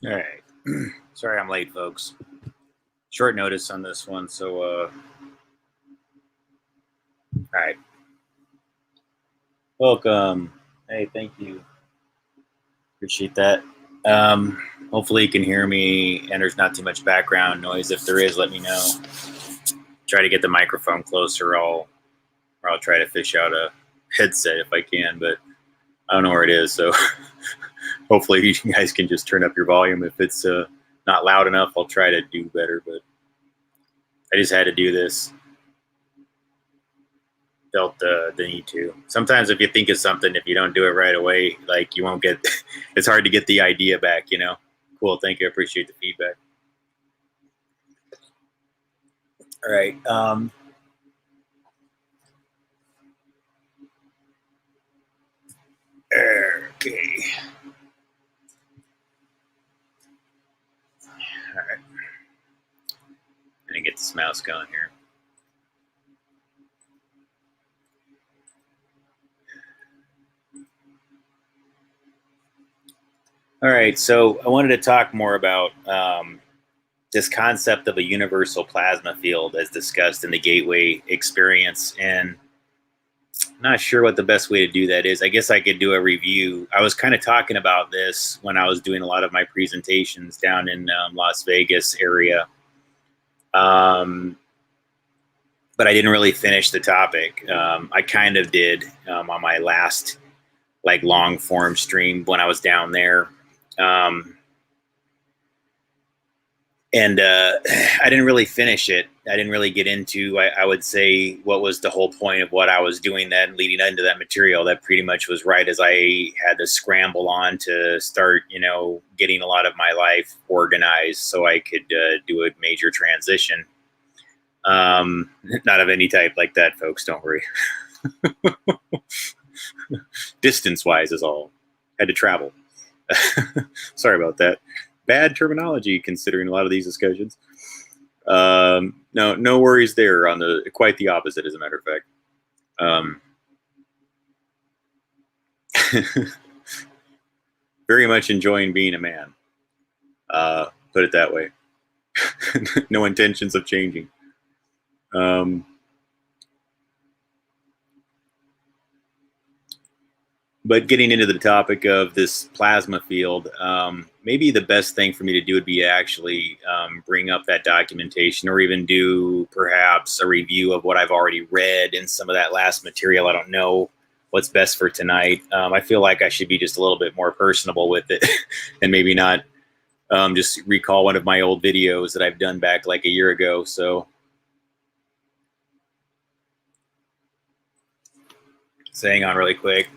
All right. Sorry I'm late, folks. Short notice on this one, so all right. Welcome. Hey, thank you. Appreciate that. Hopefully you can hear me and there's not too much background noise. If there is, let me know. Try to get the microphone closer, or I'll try to fish out a headset if I can, but I don't know where it is, so hopefully you guys can just turn up your volume. If it's not loud enough, I'll try to do better, but I just had to do this. Felt the need to. Sometimes if you think of something, if you don't do it right away, like you won't get, it's hard to get the idea back, you know? Cool, thank you, I appreciate the feedback. All right. Okay. All right. I'm gonna get this mouse going here. All right, so I wanted to talk more about this concept of a universal plasma field as discussed in the Gateway experience. And I'm not sure what the best way to do that is. I guess I could do a review. I was kind of talking about this when I was doing a lot of my presentations down in Las Vegas area. But I didn't really finish the topic. I kind of did on my last like long form stream when I was down there. And I didn't really finish it. I didn't really get into, I would say, what was the whole point of what I was doing then leading into that material. That pretty much was right as I had to scramble on to start, you know, getting a lot of my life organized so I could do a major transition. Not of any type like that, folks, don't worry. Distance-wise is all. Had to travel. Sorry about that. Bad terminology considering a lot of these discussions. No worries there. On the quite the opposite, as a matter of fact. Very much enjoying being a man. Put it that way. No intentions of changing. But getting into the topic of this plasma field, maybe the best thing for me to do would be actually bring up that documentation, or even do perhaps a review of what I've already read in some of that last material. I don't know what's best for tonight. I feel like I should be just a little bit more personable with it and maybe not just recall one of my old videos that I've done back like a year ago. So hang on really quick.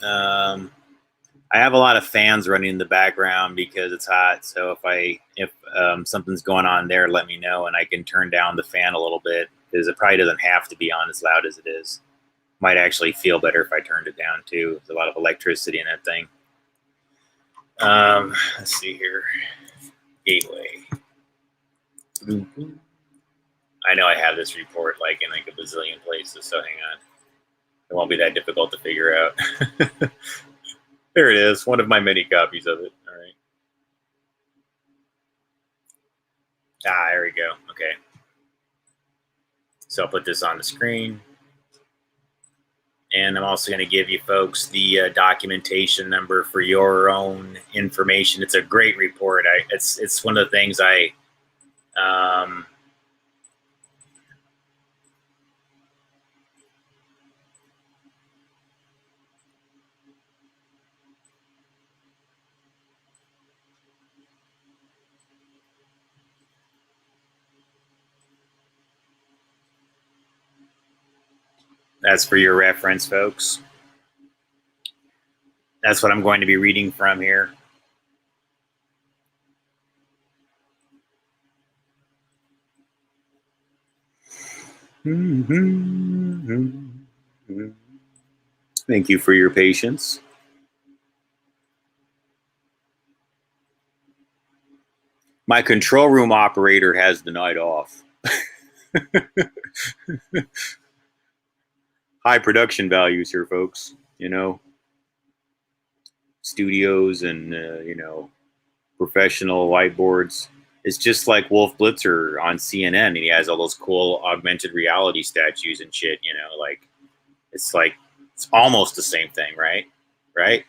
I have a lot of fans running in the background because it's hot. So if something's going on there, let me know and I can turn down the fan a little bit, because it probably doesn't have to be on as loud as it is. Might actually feel better if I turned it down too. There's a lot of electricity in that thing. Let's see here. Gateway. I know I have this report like in like a bazillion places, so hang on. It won't be that difficult to figure out. There it is, one of my many copies of it. All right. There we go. Okay. So I'll put this on the screen. And I'm also going to give you folks the documentation number for your own information. It's a great report. It's one of the things that's for your reference, folks. That's what I'm going to be reading from here. Thank you for your patience. My control room operator has the night off. High production values here, folks. You know, studios and you know, professional whiteboards. It's just like Wolf Blitzer on CNN, and he has all those cool augmented reality statues and shit. You know, like it's almost the same thing, right? Right?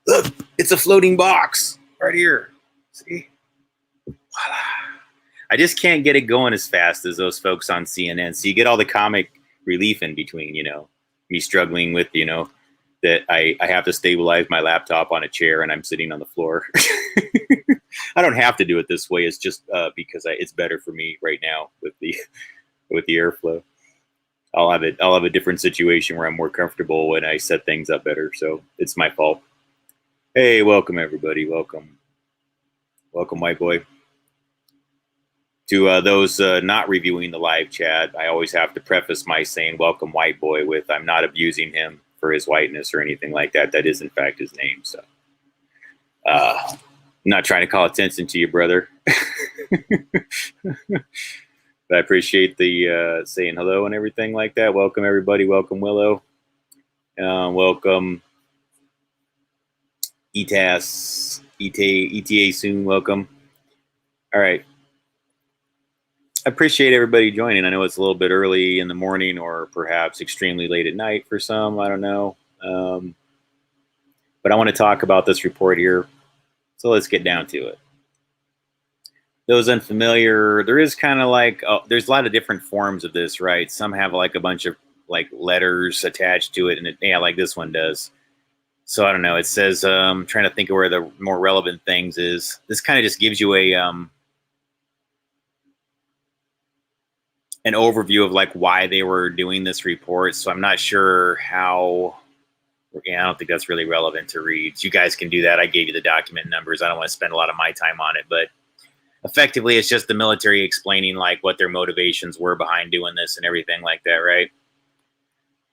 Look, it's a floating box right here. See? Voila. I just can't get it going as fast as those folks on CNN. So you get all the comic relief in between, you know, me struggling with, you know, that I have to stabilize my laptop on a chair and I'm sitting on the floor. I don't have to do it this way. It's just because it's better for me right now with the airflow. I'll have a different situation where I'm more comfortable when I set things up better. So it's my fault. Hey, welcome everybody. Welcome, white boy. To those not reviewing the live chat, I always have to preface my saying welcome white boy with I'm not abusing him for his whiteness or anything like that. That is in fact his name. So I'm not trying to call attention to you, brother. But I appreciate the saying hello and everything like that. Welcome everybody. Welcome Willow. Welcome ETA soon. Welcome. All right. I appreciate everybody joining. I know it's a little bit early in the morning or perhaps extremely late at night for some. I don't know. But I want to talk about this report here. So let's get down to it. Those unfamiliar, there is kind of like, there's a lot of different forms of this, right? Some have like a bunch of like letters attached to it. And yeah, like this one does. So I don't know. It says, I'm trying to think of where the more relevant things is. This kind of just gives you an overview of like why they were doing this report. So I'm not sure how, I don't think that's really relevant to read. You guys can do that. I gave you the document numbers. I don't want to spend a lot of my time on it, but effectively it's just the military explaining like what their motivations were behind doing this and everything like that. Right.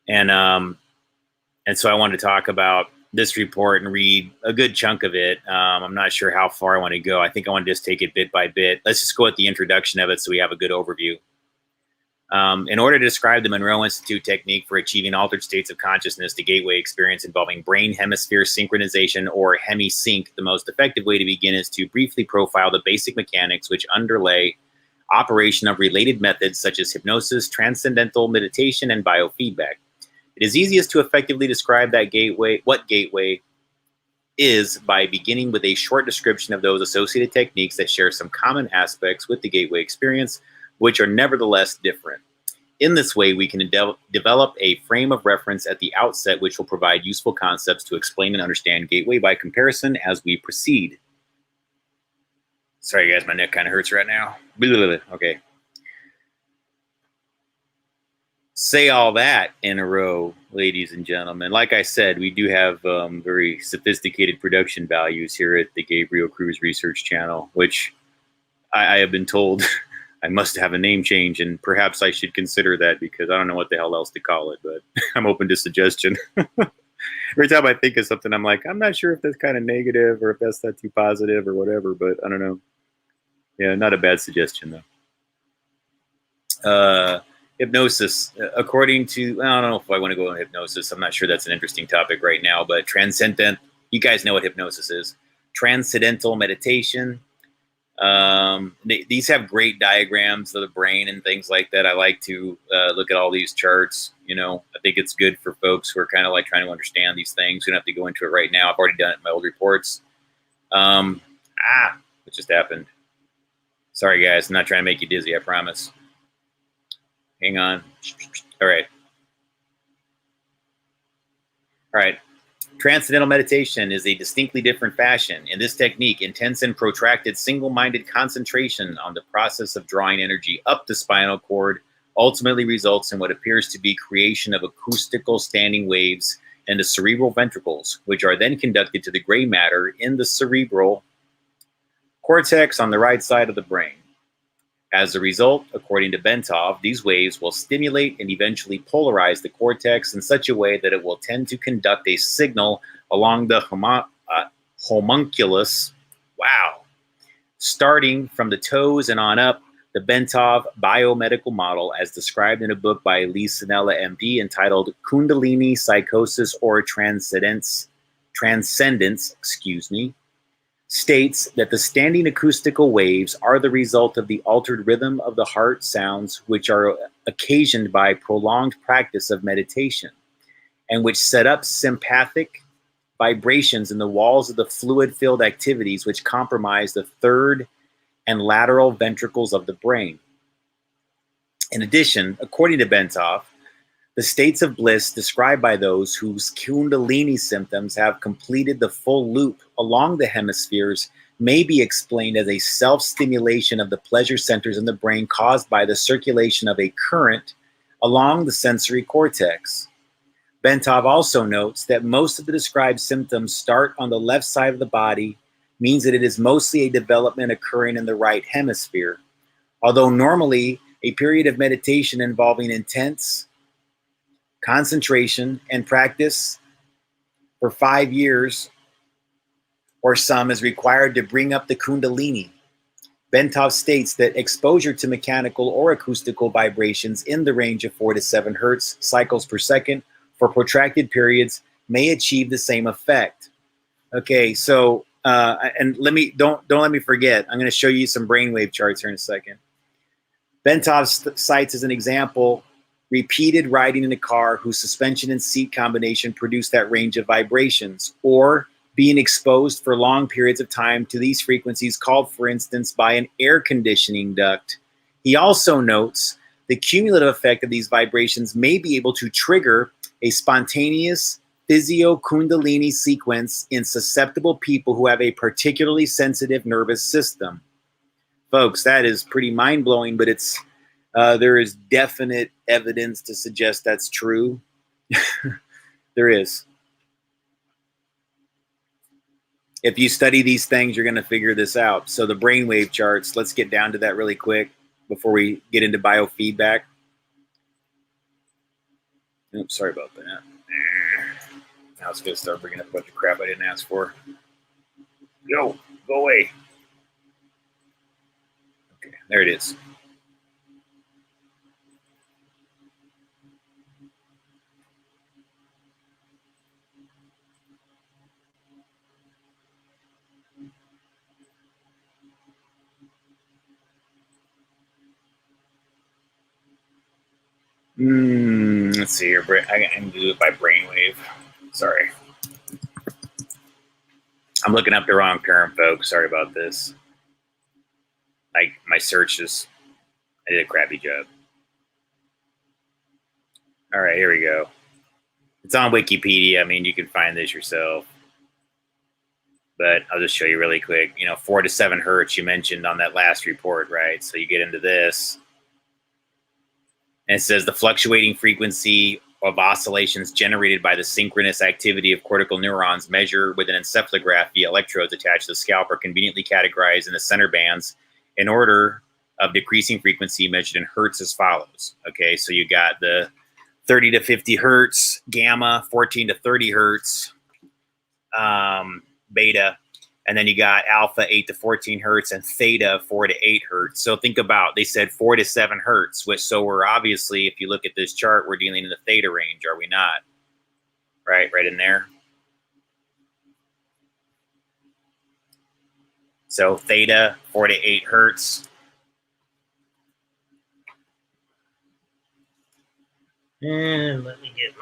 And so I wanted to talk about this report and read a good chunk of it. I'm not sure how far I want to go. I think I want to just take it bit by bit. Let's just go at the introduction of it so we have a good overview. In order to describe the Monroe Institute technique for achieving altered states of consciousness, the gateway experience involving brain hemisphere synchronization or hemisync, the most effective way to begin is to briefly profile the basic mechanics which underlay operation of related methods such as hypnosis, transcendental meditation, and biofeedback. It is easiest to effectively describe what gateway is by beginning with a short description of those associated techniques that share some common aspects with the gateway experience, which are nevertheless different. In this way, we can develop a frame of reference at the outset, which will provide useful concepts to explain and understand gateway by comparison as we proceed. Sorry, guys, my neck kind of hurts right now. Okay. Say all that in a row, ladies and gentlemen. Like I said, we do have very sophisticated production values here at the Gabriel Cruz Research Channel, which I have been told I must have a name change, and perhaps I should consider that because I don't know what the hell else to call it, but I'm open to suggestion. Every time I think of something, I'm like, I'm not sure if that's kind of negative or if that's not too positive or whatever, but I don't know. Yeah, not a bad suggestion, though. Hypnosis, according to, I don't know if I want to go on hypnosis. I'm not sure that's an interesting topic right now, but transcendent, you guys know what hypnosis is. Transcendental meditation. These have great diagrams of the brain and things like that. I like to look at all these charts. You know, I think it's good for folks who are kind of like trying to understand these things. We don't have to go into it right now. I've already done it in my old reports. What just happened? Sorry, guys. I'm not trying to make you dizzy, I promise. Hang on. All right. All right. Transcendental meditation is a distinctly different fashion. In this technique, intense and protracted single-minded concentration on the process of drawing energy up the spinal cord ultimately results in what appears to be creation of acoustical standing waves in the cerebral ventricles, which are then conducted to the gray matter in the cerebral cortex on the right side of the brain. As a result, according to Bentov, these waves will stimulate and eventually polarize the cortex in such a way that it will tend to conduct a signal along the homunculus. Wow. Starting from the toes and on up, the Bentov biomedical model, as described in a book by Lee Sinella, MD, entitled Kundalini Psychosis or Transcendence, Transcendence, excuse me, states that the standing acoustical waves are the result of the altered rhythm of the heart sounds, which are occasioned by prolonged practice of meditation, and which set up sympathetic vibrations in the walls of the fluid-filled activities which compromise the third and lateral ventricles of the brain. In addition, according to Bentov, the states of bliss described by those whose Kundalini symptoms have completed the full loop along the hemispheres may be explained as a self-stimulation of the pleasure centers in the brain caused by the circulation of a current along the sensory cortex. Bentov also notes that most of the described symptoms start on the left side of the body, means that it is mostly a development occurring in the right hemisphere. Although normally a period of meditation involving intense concentration and practice for 5 years or some is required to bring up the Kundalini. Bentov states that exposure to mechanical or acoustical vibrations in the range of 4 to 7 hertz cycles per second for protracted periods may achieve the same effect. Okay, so and don't let me forget. I'm going to show you some brainwave charts here in a second. Bentov cites as an example repeated riding in a car whose suspension and seat combination produce that range of vibrations, or being exposed for long periods of time to these frequencies called, for instance, by an air conditioning duct. He also notes the cumulative effect of these vibrations may be able to trigger a spontaneous physio-kundalini sequence in susceptible people who have a particularly sensitive nervous system. Folks, that is pretty mind-blowing, but there is definite evidence to suggest that's true. There is. If you study these things, you're going to figure this out. So the brainwave charts, let's get down to that really quick before we get into biofeedback. Oops, sorry about that. Now it's going to start bringing up a bunch of crap I didn't ask for. Go away. Okay, there it is. Let's see here. I can do it by brainwave. Sorry. I'm looking up the wrong term, folks. Sorry about this. Like, my search I did a crappy job. All right, here we go. It's on Wikipedia. I mean, you can find this yourself. But I'll just show you really quick. 4 to 7 hertz you mentioned on that last report, right? So you get into this. And it says the fluctuating frequency of oscillations generated by the synchronous activity of cortical neurons measured with an encephalograph via electrodes attached to the scalp are conveniently categorized in the center bands in order of decreasing frequency measured in hertz as follows. Okay, so you got the 30 to 50 hertz, gamma, 14 to 30 hertz, beta, and then you got alpha 8 to 14 hertz and theta 4 to 8 hertz. So think about, they said 4 to 7 hertz, which, so we're obviously, if you look at this chart, we're dealing in the theta range, are we not? Right in there. So theta 4 to 8 hertz. And let me get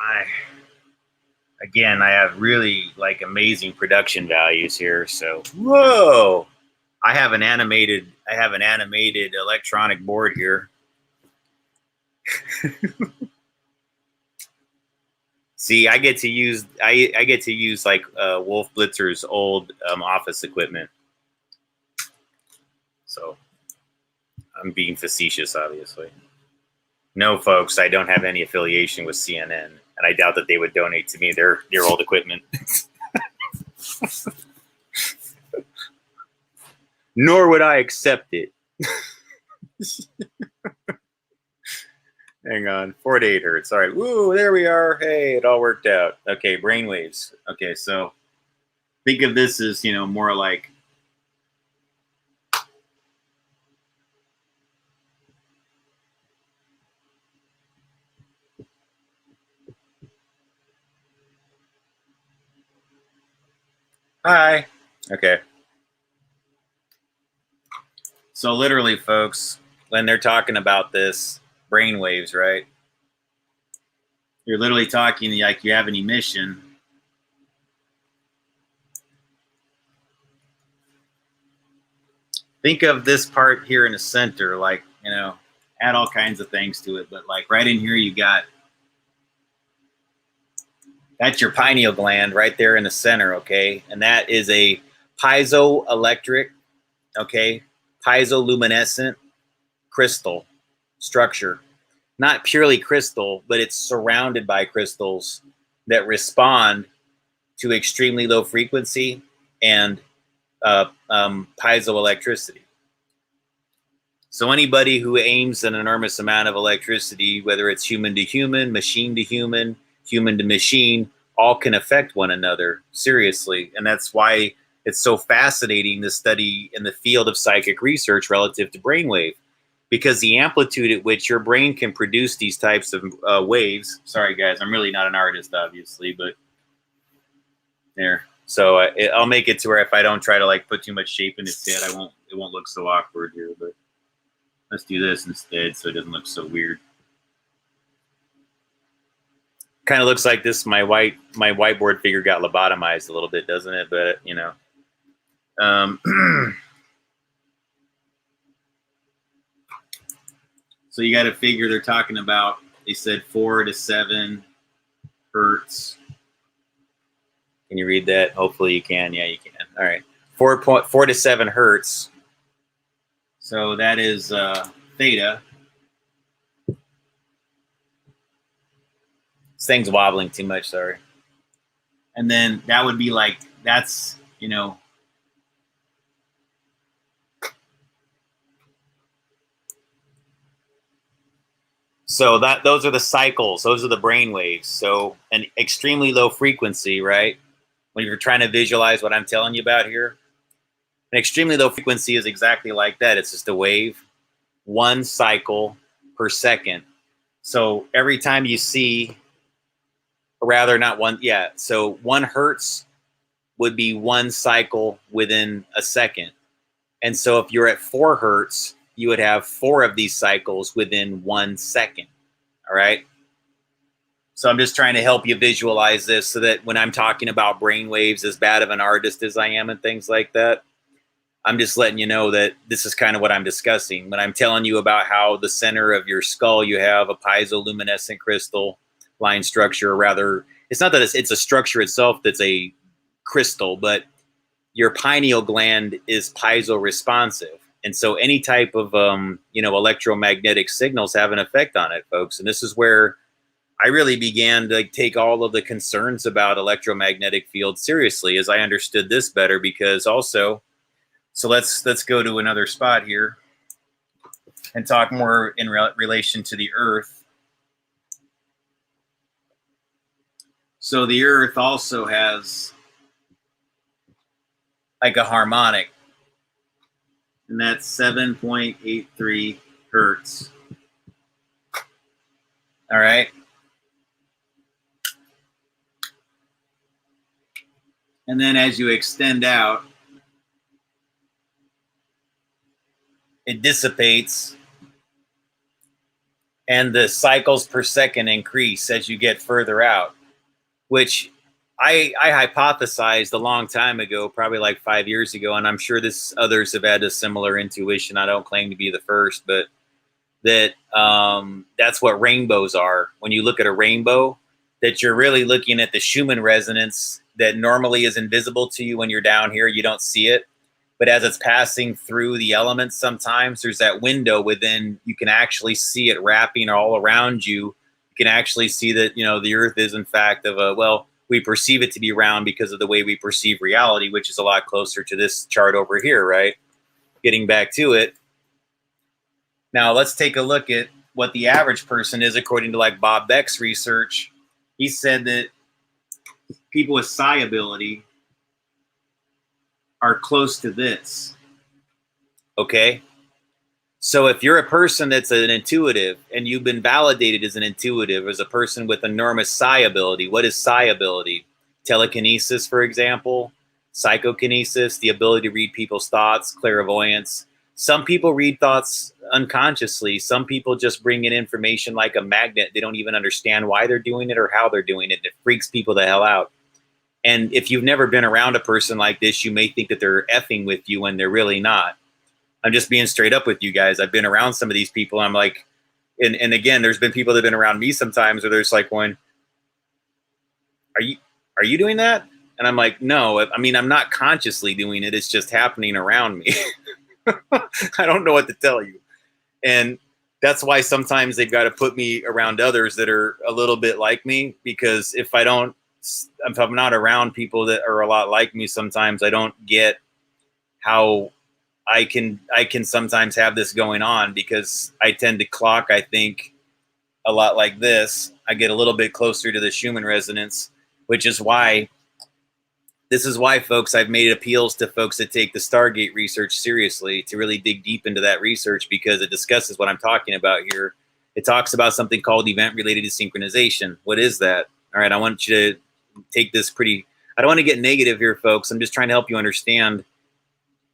again, I have really amazing production values here. So, whoa, I have an animated electronic board here. See, I get to use like Wolf Blitzer's old office equipment. So I'm being facetious, obviously. No, folks, I don't have any affiliation with CNN, and I doubt that they would donate to me their old equipment. Nor would I accept it. Hang on, 4 to 8 hertz. All right, woo, there we are. Hey, it all worked out. Okay, brainwaves. Okay, so think of this as, more like Hi. Okay. So literally, folks, when they're talking about this brainwaves, right? You're literally talking like you have an emission. Think of this part here in the center, like, add all kinds of things to it, but like right in here, you got that's your pineal gland right there in the center, okay? And that is a piezoelectric, okay, piezoluminescent crystal structure. Not purely crystal, but it's surrounded by crystals that respond to extremely low frequency and piezoelectricity. So anybody who aims an enormous amount of electricity, whether it's human to human, machine to human, human to machine, all can affect one another seriously. And that's why it's so fascinating to study in the field of psychic research relative to brainwave, because the amplitude at which your brain can produce these types of waves. Sorry, guys, I'm really not an artist, obviously, but there. So I'll make it to where if I don't try to like put too much shape in its head, it won't look so awkward here. But let's do this instead so it doesn't look so weird. Kind of looks like this. My whiteboard figure got lobotomized a little bit, doesn't it? But so you got to figure they're talking about. They said 4 to 7 hertz. Can you read that? Hopefully you can. Yeah, you can. All right, 4 to 7 hertz. So that is theta. This thing's wobbling too much. Sorry. And then that would be like that's So those are the cycles. Those are the brain waves. So an extremely low frequency, right? When you're trying to visualize what I'm telling you about here, an extremely low frequency is exactly like that. It's just a wave, one cycle per second. So every time you see, or rather not one, yeah. So 1 hertz would be 1 cycle within a second. And so if you're at 4 hertz, you would have 4 of these cycles within 1 second. All right. So I'm just trying to help you visualize this so that when I'm talking about brainwaves, as bad of an artist as I am and things like that, I'm just letting you know that this is kind of what I'm discussing. When I'm telling you about how the center of your skull, you have a piezoluminescent crystal line structure, rather, it's not that it's a structure itself that's a crystal, but your pineal gland is piezo responsive. And so any type of, electromagnetic signals have an effect on it, folks. And this is where I really began to take all of the concerns about electromagnetic fields seriously as I understood this better, because also, so let's go to another spot here and talk more in relation to the Earth. So the Earth also has like a harmonic, and that's 7.83 hertz. All right. And then as you extend out, it dissipates and the cycles per second increase as you get further out, which I hypothesized a long time ago, probably like 5 years ago, and I'm sure others have had a similar intuition. I don't claim to be the first, but that's what rainbows are. When you look at a rainbow, that you're really looking at the Schumann resonance that normally is invisible to you when you're down here. You don't see it. But as it's passing through the elements, sometimes there's that window within, you can actually see it wrapping all around you. You can actually see that, the Earth is in fact we perceive it to be round because of the way we perceive reality, which is a lot closer to this chart over here, right? Getting back to it. Now let's take a look at what the average person is according to like Bob Beck's research. He said that people with psi ability are close to this. Okay. So if you're a person that's an intuitive and you've been validated as an intuitive, as a person with enormous psi ability, what is psi ability? Telekinesis, for example, psychokinesis, the ability to read people's thoughts, clairvoyance. Some people read thoughts unconsciously. Some people just bring in information like a magnet. They don't even understand why they're doing it or how they're doing it. It freaks people the hell out. And if you've never been around a person like this, you may think that they're effing with you when they're really not. I'm just being straight up with you guys. I've been around some of these people. I'm like, and again, there's been people that have been around me sometimes where there's like one, are you doing that? And I'm like, no, I mean, I'm not consciously doing it. It's just happening around me. I don't know what to tell you. And that's why sometimes they've got to put me around others that are a little bit like me, because if I'm not around people that are a lot like me, sometimes I don't get how I can sometimes have this going on, because I tend to clock, I think, a lot like this. I get a little bit closer to the Schumann resonance, which is why folks, I've made appeals to folks that take the Stargate research seriously, to really dig deep into that research, because it discusses what I'm talking about here. It talks about something called event-related desynchronization. What is that? All right, I want you to take this I don't want to get negative here, folks. I'm just trying to help you understand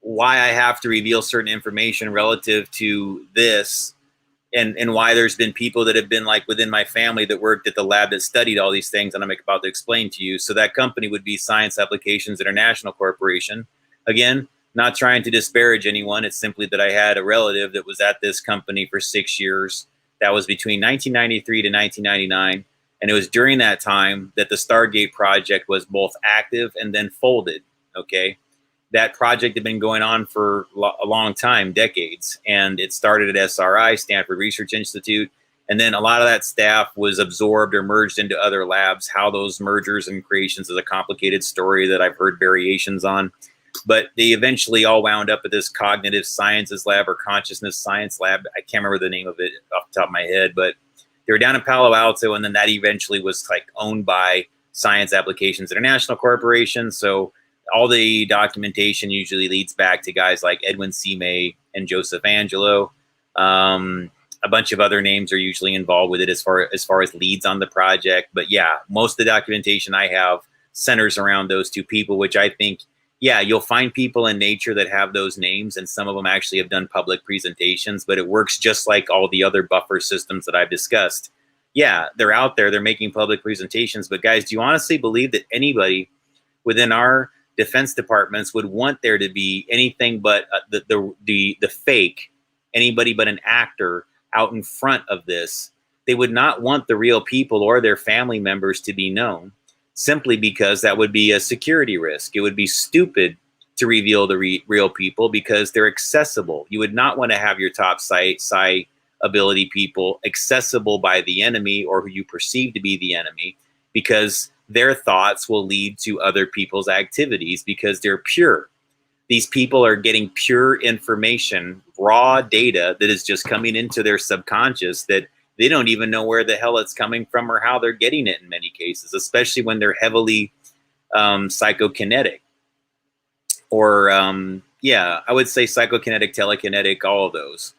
why I have to reveal certain information relative to this, and why there's been people that have been like within my family that worked at the lab that studied all these things, and I'm about to explain to you. So that company would be Science Applications International Corporation. Again, not trying to disparage anyone. It's simply that I had a relative that was at this company for 6 years. That was between 1993 to 1999. And it was during that time that the Stargate project was both active and then folded, okay? That project had been going on for a long time, decades, and it started at SRI, Stanford Research Institute, and then a lot of that staff was absorbed or merged into other labs. How those mergers and creations is a complicated story that I've heard variations on, but they eventually all wound up at this cognitive sciences lab or consciousness science lab. I can't remember the name of it off the top of my head, but they were down in Palo Alto, and then that eventually was like owned by Science Applications International Corporation. So all the documentation usually leads back to guys like Edwin C. May and Joseph Angelo. A bunch of other names are usually involved with it as far as leads on the project. But yeah, most of the documentation I have centers around those two people, which I think, yeah, you'll find people in nature that have those names, and some of them actually have done public presentations, but it works just like all the other buffer systems that I've discussed. Yeah, they're out there, they're making public presentations, but guys, do you honestly believe that anybody within our defense departments would want there to be anything but the fake, anybody but an actor out in front of this? They would not want the real people or their family members to be known, simply because that would be a security risk. It would be stupid to reveal the real people because they're accessible. You would not want to have your top psi ability people accessible by the enemy, or who you perceive to be the enemy, because their thoughts will lead to other people's activities because they're pure. These people are getting pure information, raw data that is just coming into their subconscious that they don't even know where the hell it's coming from or how they're getting it in many cases, especially when they're heavily psychokinetic. Or, yeah, I would say psychokinetic, telekinetic, all of those.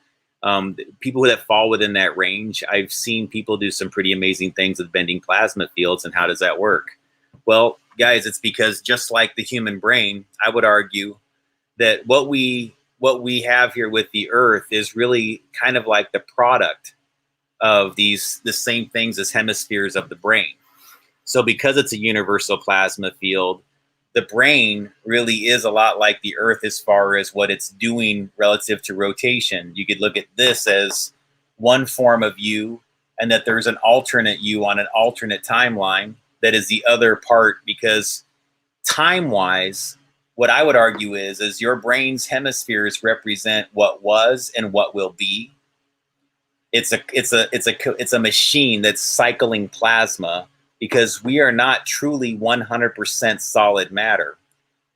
People that fall within that range, I've seen people do some pretty amazing things with bending plasma fields. And how does that work? Well, guys, it's because just like the human brain, I would argue that what we have here with the Earth is really kind of like the product of the same things as hemispheres of the brain. So because it's a universal plasma field, the brain really is a lot like the Earth as far as what it's doing relative to rotation. You could look at this as one form of you, and that there's an alternate you on an alternate timeline that is the other part, because time-wise, what I would argue is your brain's hemispheres represent what was and what will be. It's a machine that's cycling plasma, because we are not truly 100% solid matter.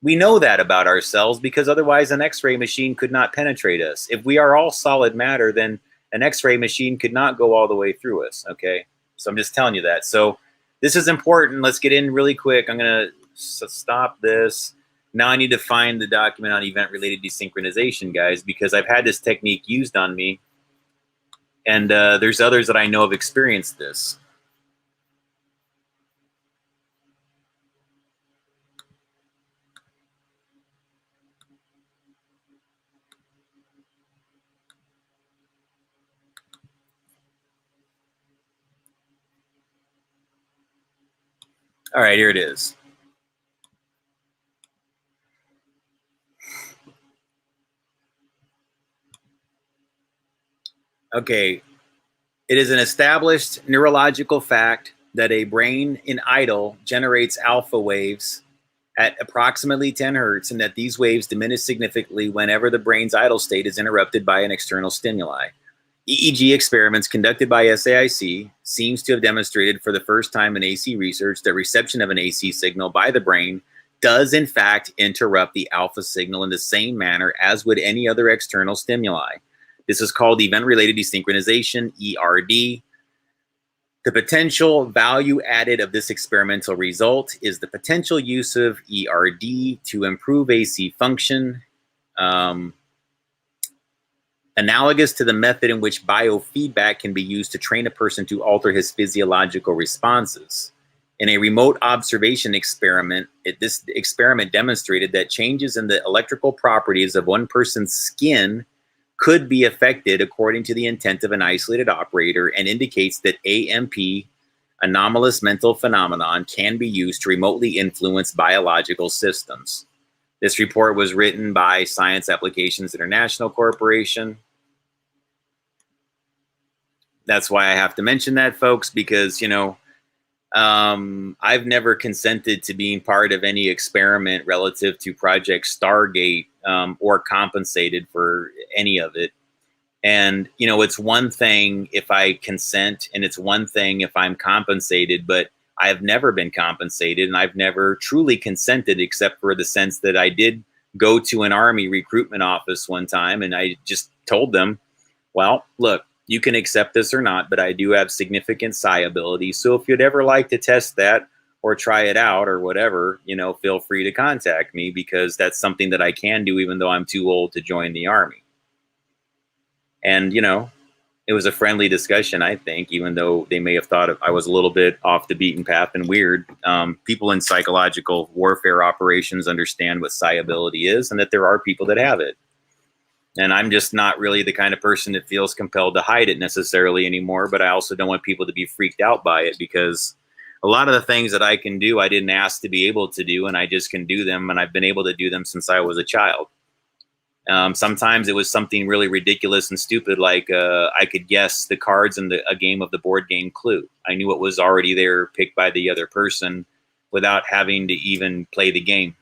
We know that about ourselves because otherwise an X-ray machine could not penetrate us. If we are all solid matter, then an X-ray machine could not go all the way through us, okay? So I'm just telling you that. So this is important. Let's get in really quick. I'm going to stop this. Now I need to find the document on event-related desynchronization, guys, because I've had this technique used on me, and there's others that I know have experienced this. All right, here it is. Okay, it is an established neurological fact that a brain in idle generates alpha waves at approximately 10 hertz, and that these waves diminish significantly whenever the brain's idle state is interrupted by an external stimuli. EEG experiments conducted by SAIC seems to have demonstrated for the first time in AC research that reception of an AC signal by the brain does in fact interrupt the alpha signal in the same manner as would any other external stimuli. This is called event-related desynchronization, ERD. The potential value added of this experimental result is the potential use of ERD to improve AC function, analogous to the method in which biofeedback can be used to train a person to alter his physiological responses. In a remote observation experiment, this experiment demonstrated that changes in the electrical properties of one person's skin could be affected according to the intent of an isolated operator, and indicates that AMP, anomalous mental phenomenon, can be used to remotely influence biological systems. This report was written by Science Applications International Corporation. That's why I have to mention that, folks, because, you know, I've never consented to being part of any experiment relative to Project Stargate, or compensated for any of it. And, you know, it's one thing if I consent, and it's one thing if I'm compensated, but I have never been compensated, and I've never truly consented, except for the sense that I did go to an Army recruitment office one time, and I just told them, well, look, you can accept this or not, but I do have significant psi ability. So if you'd ever like to test that or try it out or whatever, you know, feel free to contact me, because that's something that I can do even though I'm too old to join the Army. And, you know, it was a friendly discussion, I think, even though they may have thought I was a little bit off the beaten path and weird. People in psychological warfare operations understand what psi ability is, and that there are people that have it. And I'm just not really the kind of person that feels compelled to hide it necessarily anymore, but I also don't want people to be freaked out by it, because a lot of the things that I can do, I didn't ask to be able to do, and I just can do them, and I've been able to do them since I was a child. Sometimes it was something really ridiculous and stupid, like I could guess the cards in a game of the board game Clue. I knew what was already there, picked by the other person, without having to even play the game.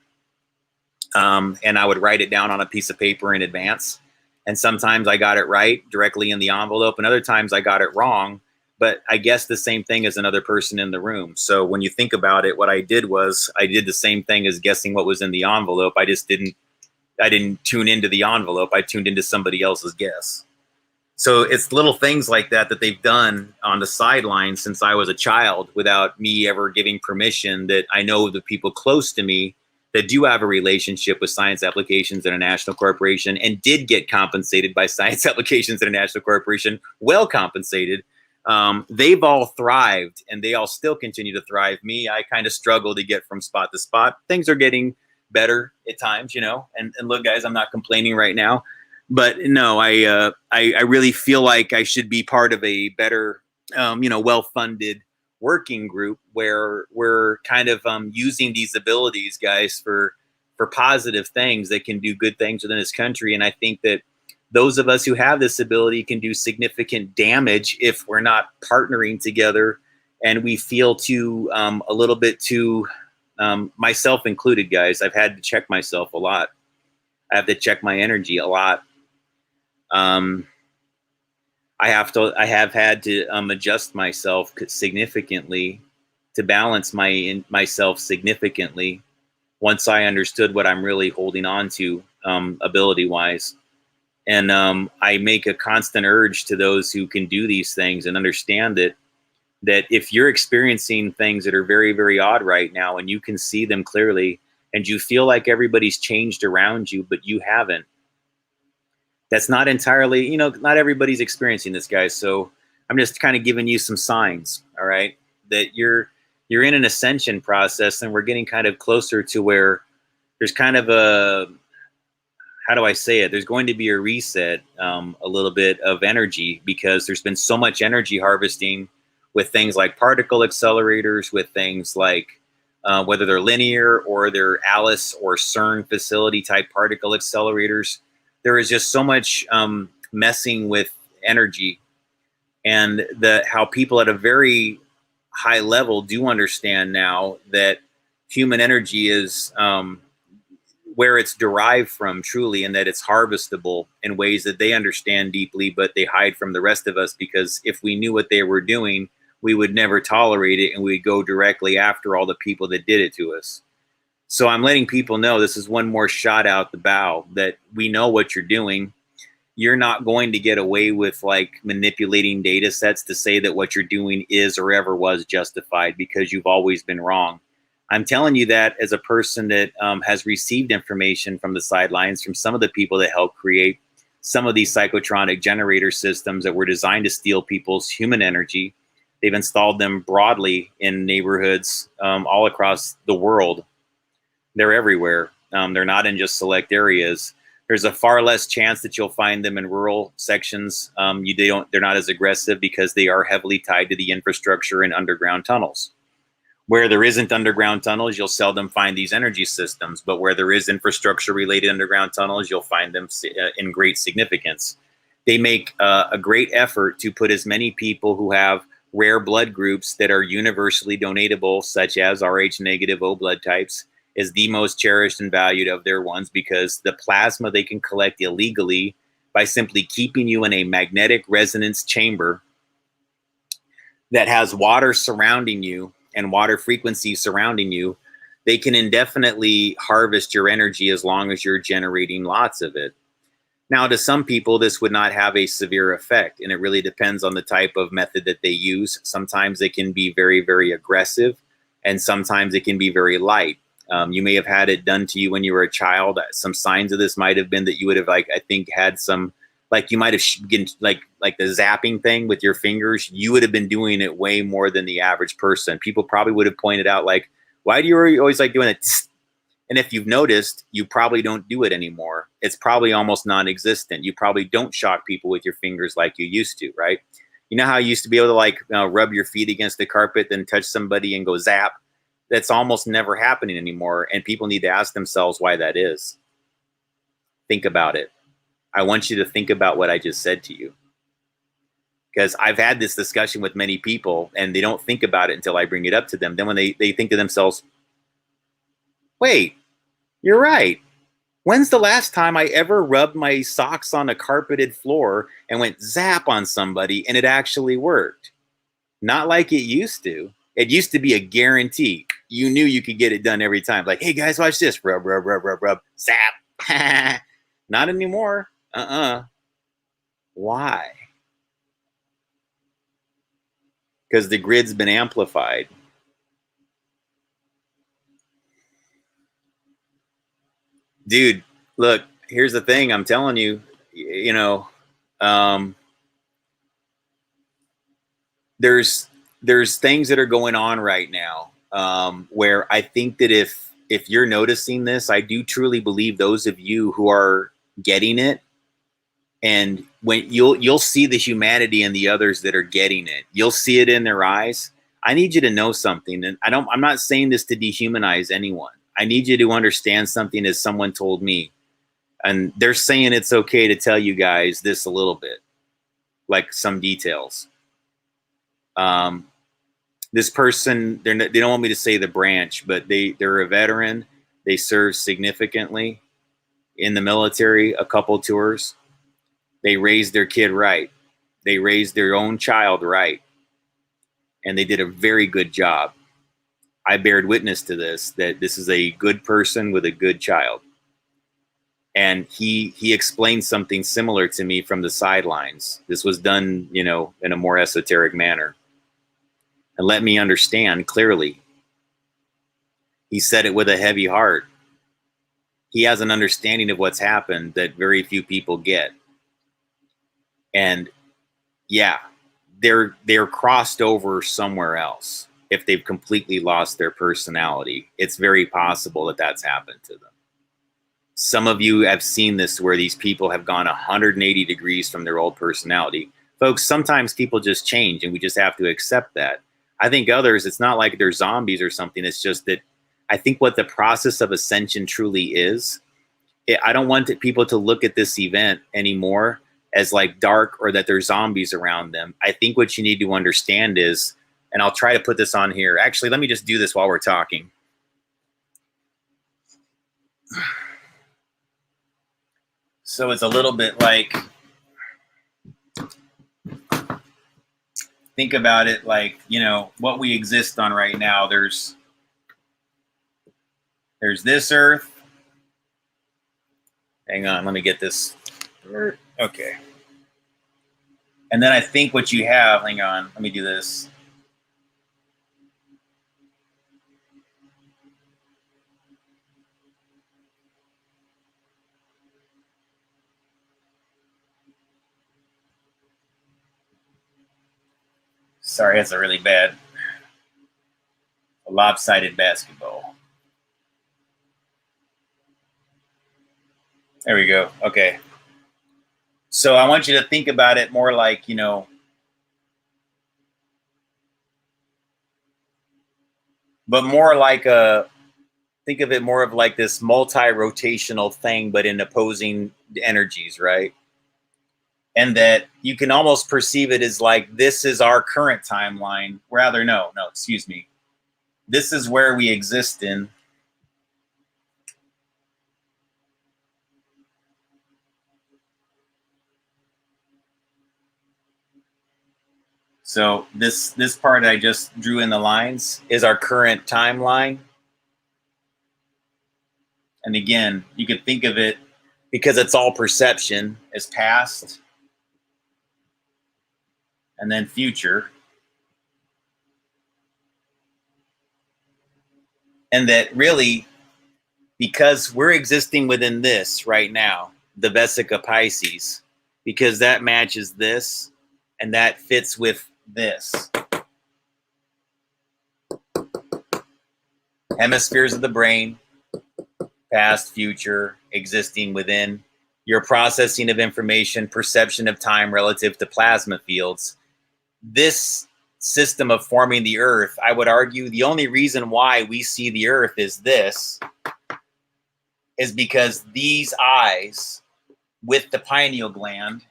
And I would write it down on a piece of paper in advance. And sometimes I got it right directly in the envelope, and other times I got it wrong, but I guessed the same thing as another person in the room. So when you think about it, what I did was I did the same thing as guessing what was in the envelope. I didn't tune into the envelope. I tuned into somebody else's guess. So it's little things like that that they've done on the sidelines since I was a child, without me ever giving permission, that I know the people close to me that do have a relationship with Science Applications International Corporation and did get compensated by Science Applications International Corporation, well compensated. They've all thrived, and they all still continue to thrive. Me, I kind of struggle to get from spot to spot. Things are getting better at times, you know, and look, guys, I'm not complaining right now, but no, I really feel like I should be part of a better, you know, well-funded working group where we're kind of using these abilities, guys, for positive things that can do good things within this country. And I think that those of us who have this ability can do significant damage if we're not partnering together, and we feel too a little bit too, myself included, guys. I've had to check myself a lot. I have to check my energy a lot. I have had to adjust myself significantly to balance myself significantly once I understood what I'm really holding on to, ability wise. And I make a constant urge to those who can do these things and understand that if you're experiencing things that are very, very odd right now, and you can see them clearly, and you feel like everybody's changed around you, but you haven't, that's not entirely, you know, not everybody's experiencing this, guys. So I'm just kind of giving you some signs, all right, that you're in an ascension process, and we're getting kind of closer to where there's kind of a, how do I say it? There's going to be a reset, a little bit of energy, because there's been so much energy harvesting with things like particle accelerators, with things like whether they're linear or they're Alice or CERN facility type particle accelerators. There is just so much messing with energy, and how people at a very high level do understand now that human energy is where it's derived from truly, and that it's harvestable in ways that they understand deeply, but they hide from the rest of us, because if we knew what they were doing, we would never tolerate it, and we'd go directly after all the people that did it to us. So I'm letting people know this is one more shot out the bow, that we know what you're doing. You're not going to get away with like manipulating data sets to say that what you're doing is or ever was justified, because you've always been wrong. I'm telling you that as a person that has received information from the sidelines from some of the people that helped create some of these psychotronic generator systems that were designed to steal people's human energy. They've installed them broadly in neighborhoods all across the world. They're everywhere. They're not in just select areas. There's a far less chance that you'll find them in rural sections. They're not as aggressive because they are heavily tied to the infrastructure and underground tunnels. Where there isn't underground tunnels, you'll seldom find these energy systems. But where there is infrastructure-related underground tunnels, you'll find them in great significance. They make a great effort to put as many people who have rare blood groups that are universally donatable, such as Rh negative O blood types, is the most cherished and valued of their ones, because the plasma they can collect illegally by simply keeping you in a magnetic resonance chamber that has water surrounding you and water frequency surrounding you, they can indefinitely harvest your energy as long as you're generating lots of it. Now, to some people, this would not have a severe effect, and it really depends on the type of method that they use. Sometimes it can be very, very aggressive, and sometimes it can be very light. You may have had it done to you when you were a child. Some signs of this might have been that you would have, like, I think, had some, like, you might have been like the zapping thing with your fingers. You would have been doing it way more than the average person. People probably would have pointed out, like, why do you always like doing it? And if you've noticed, you probably don't do it anymore. It's probably almost non-existent. You probably don't shock people with your fingers like you used to, right? You know how you used to be able to like rub your feet against the carpet, then touch somebody and go zap? That's almost never happening anymore. And people need to ask themselves why that is. Think about it. I want you to think about what I just said to you. Because I've had this discussion with many people, and they don't think about it until I bring it up to them. Then when they think to themselves, wait, you're right. When's the last time I ever rubbed my socks on a carpeted floor and went zap on somebody and it actually worked? Not like it used to. It used to be a guarantee. You knew you could get it done every time. Like, hey guys, watch this. Rub, rub, rub, rub, rub. Zap. Not anymore. Why? Because the grid's been amplified. Dude, look, here's the thing. I'm telling you, there's things that are going on right now where I think that if you're noticing this, I do truly believe those of you who are getting it, and when you'll see the humanity in the others that are getting it, you'll see it in their eyes. I need you to know something, and I'm not saying this to dehumanize anyone. I need you to understand something as someone told me. And they're saying it's okay to tell you guys this a little bit, like some details. This person, they don't want me to say the branch, but they're a veteran. They served significantly in the military, a couple tours. They raised their kid right. They raised their own child right. And they did a very good job. I bear witness to this, that this is a good person with a good child. And he explained something similar to me from the sidelines. This was done, in a more esoteric manner. And let me understand clearly. He said it with a heavy heart. He has an understanding of what's happened that very few people get. And yeah, they're crossed over somewhere else. If they've completely lost their personality, it's very possible that that's happened to them. Some of you have seen this where these people have gone 180 degrees from their old personality. Folks, sometimes people just change, and we just have to accept that. I think others, it's not like they're zombies or something. It's just that I think what the process of ascension truly is, I don't want people to look at this event anymore as like dark or that there's zombies around them. I think what you need to understand is, and I'll try to put this on here. Actually, let me just do this while we're talking. So it's a little bit like, think about it like, you know, what we exist on right now. There's this earth. Hang on, let me get this. Okay. And then I think what you have, hang on, let me do this. Sorry, that's a really bad, lopsided basketball. There we go. Okay. So I want you to think about it more like, you know, but more like think of it more of like this multi-rotational thing, but in opposing energies, right? And that you can almost perceive it as like, this is our current timeline. Rather, no, excuse me. This is where we exist in. So this part I just drew in the lines is our current timeline. And again, you could think of it, because it's all perception, as past and then future. And that really, because we're existing within this right now, the Vesica Pisces, because that matches this and that fits with this. Hemispheres of the brain, past, future, existing within your processing of information, perception of time relative to plasma fields. This system of forming the earth, I would argue the only reason why we see the earth is this, is because these eyes with the pineal gland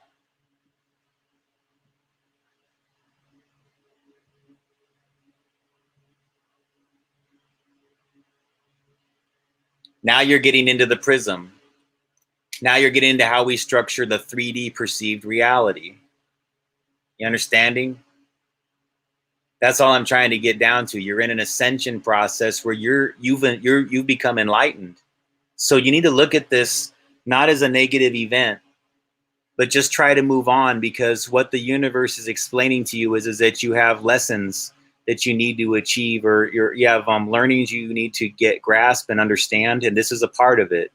now you're getting into the prism. Now you're getting into how we structure the 3D perceived reality. You understanding? That's all I'm trying to get down to. You're in an ascension process where you've become enlightened. So you need to look at this not as a negative event, but just try to move on, because what the universe is explaining to you is that you have lessons that you need to achieve, or you have learnings you need to get grasp and understand, and this is a part of it.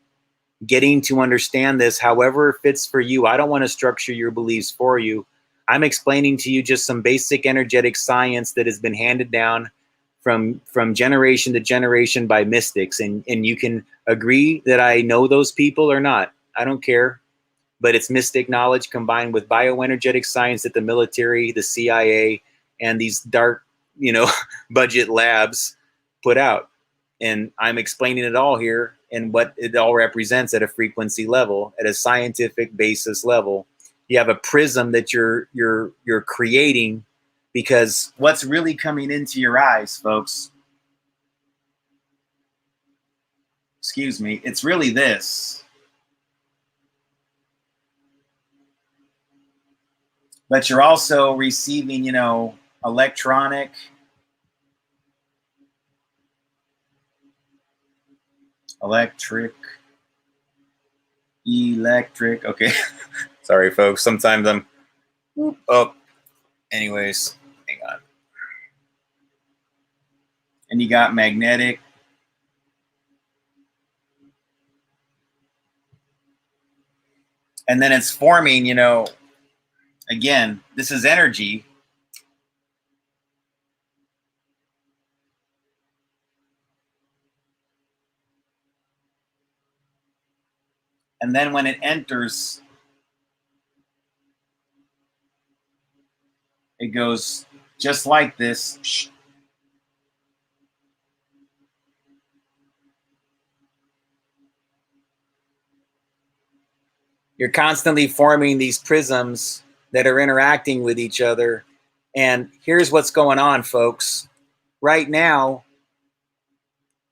Getting to understand this, however it fits for you. I don't want to structure your beliefs for you. I'm explaining to you just some basic energetic science that has been handed down from generation to generation by mystics, and you can agree that I know those people or not. I don't care. But it's mystic knowledge combined with bioenergetic science that the military, the CIA, and these dark, you know, budget labs put out. And I'm explaining it all here and what it all represents at a frequency level, at a scientific basis level. You have a prism that you're creating, because what's really coming into your eyes, folks, excuse me, it's really this. But you're also receiving, you know, electric, okay. Sorry, folks. Sometimes I'm, anyways, hang on. And you got magnetic. And then it's forming, you know, again, this is energy. And then when it enters, it goes just like this. You're constantly forming these prisms that are interacting with each other. And here's what's going on, folks. Right now,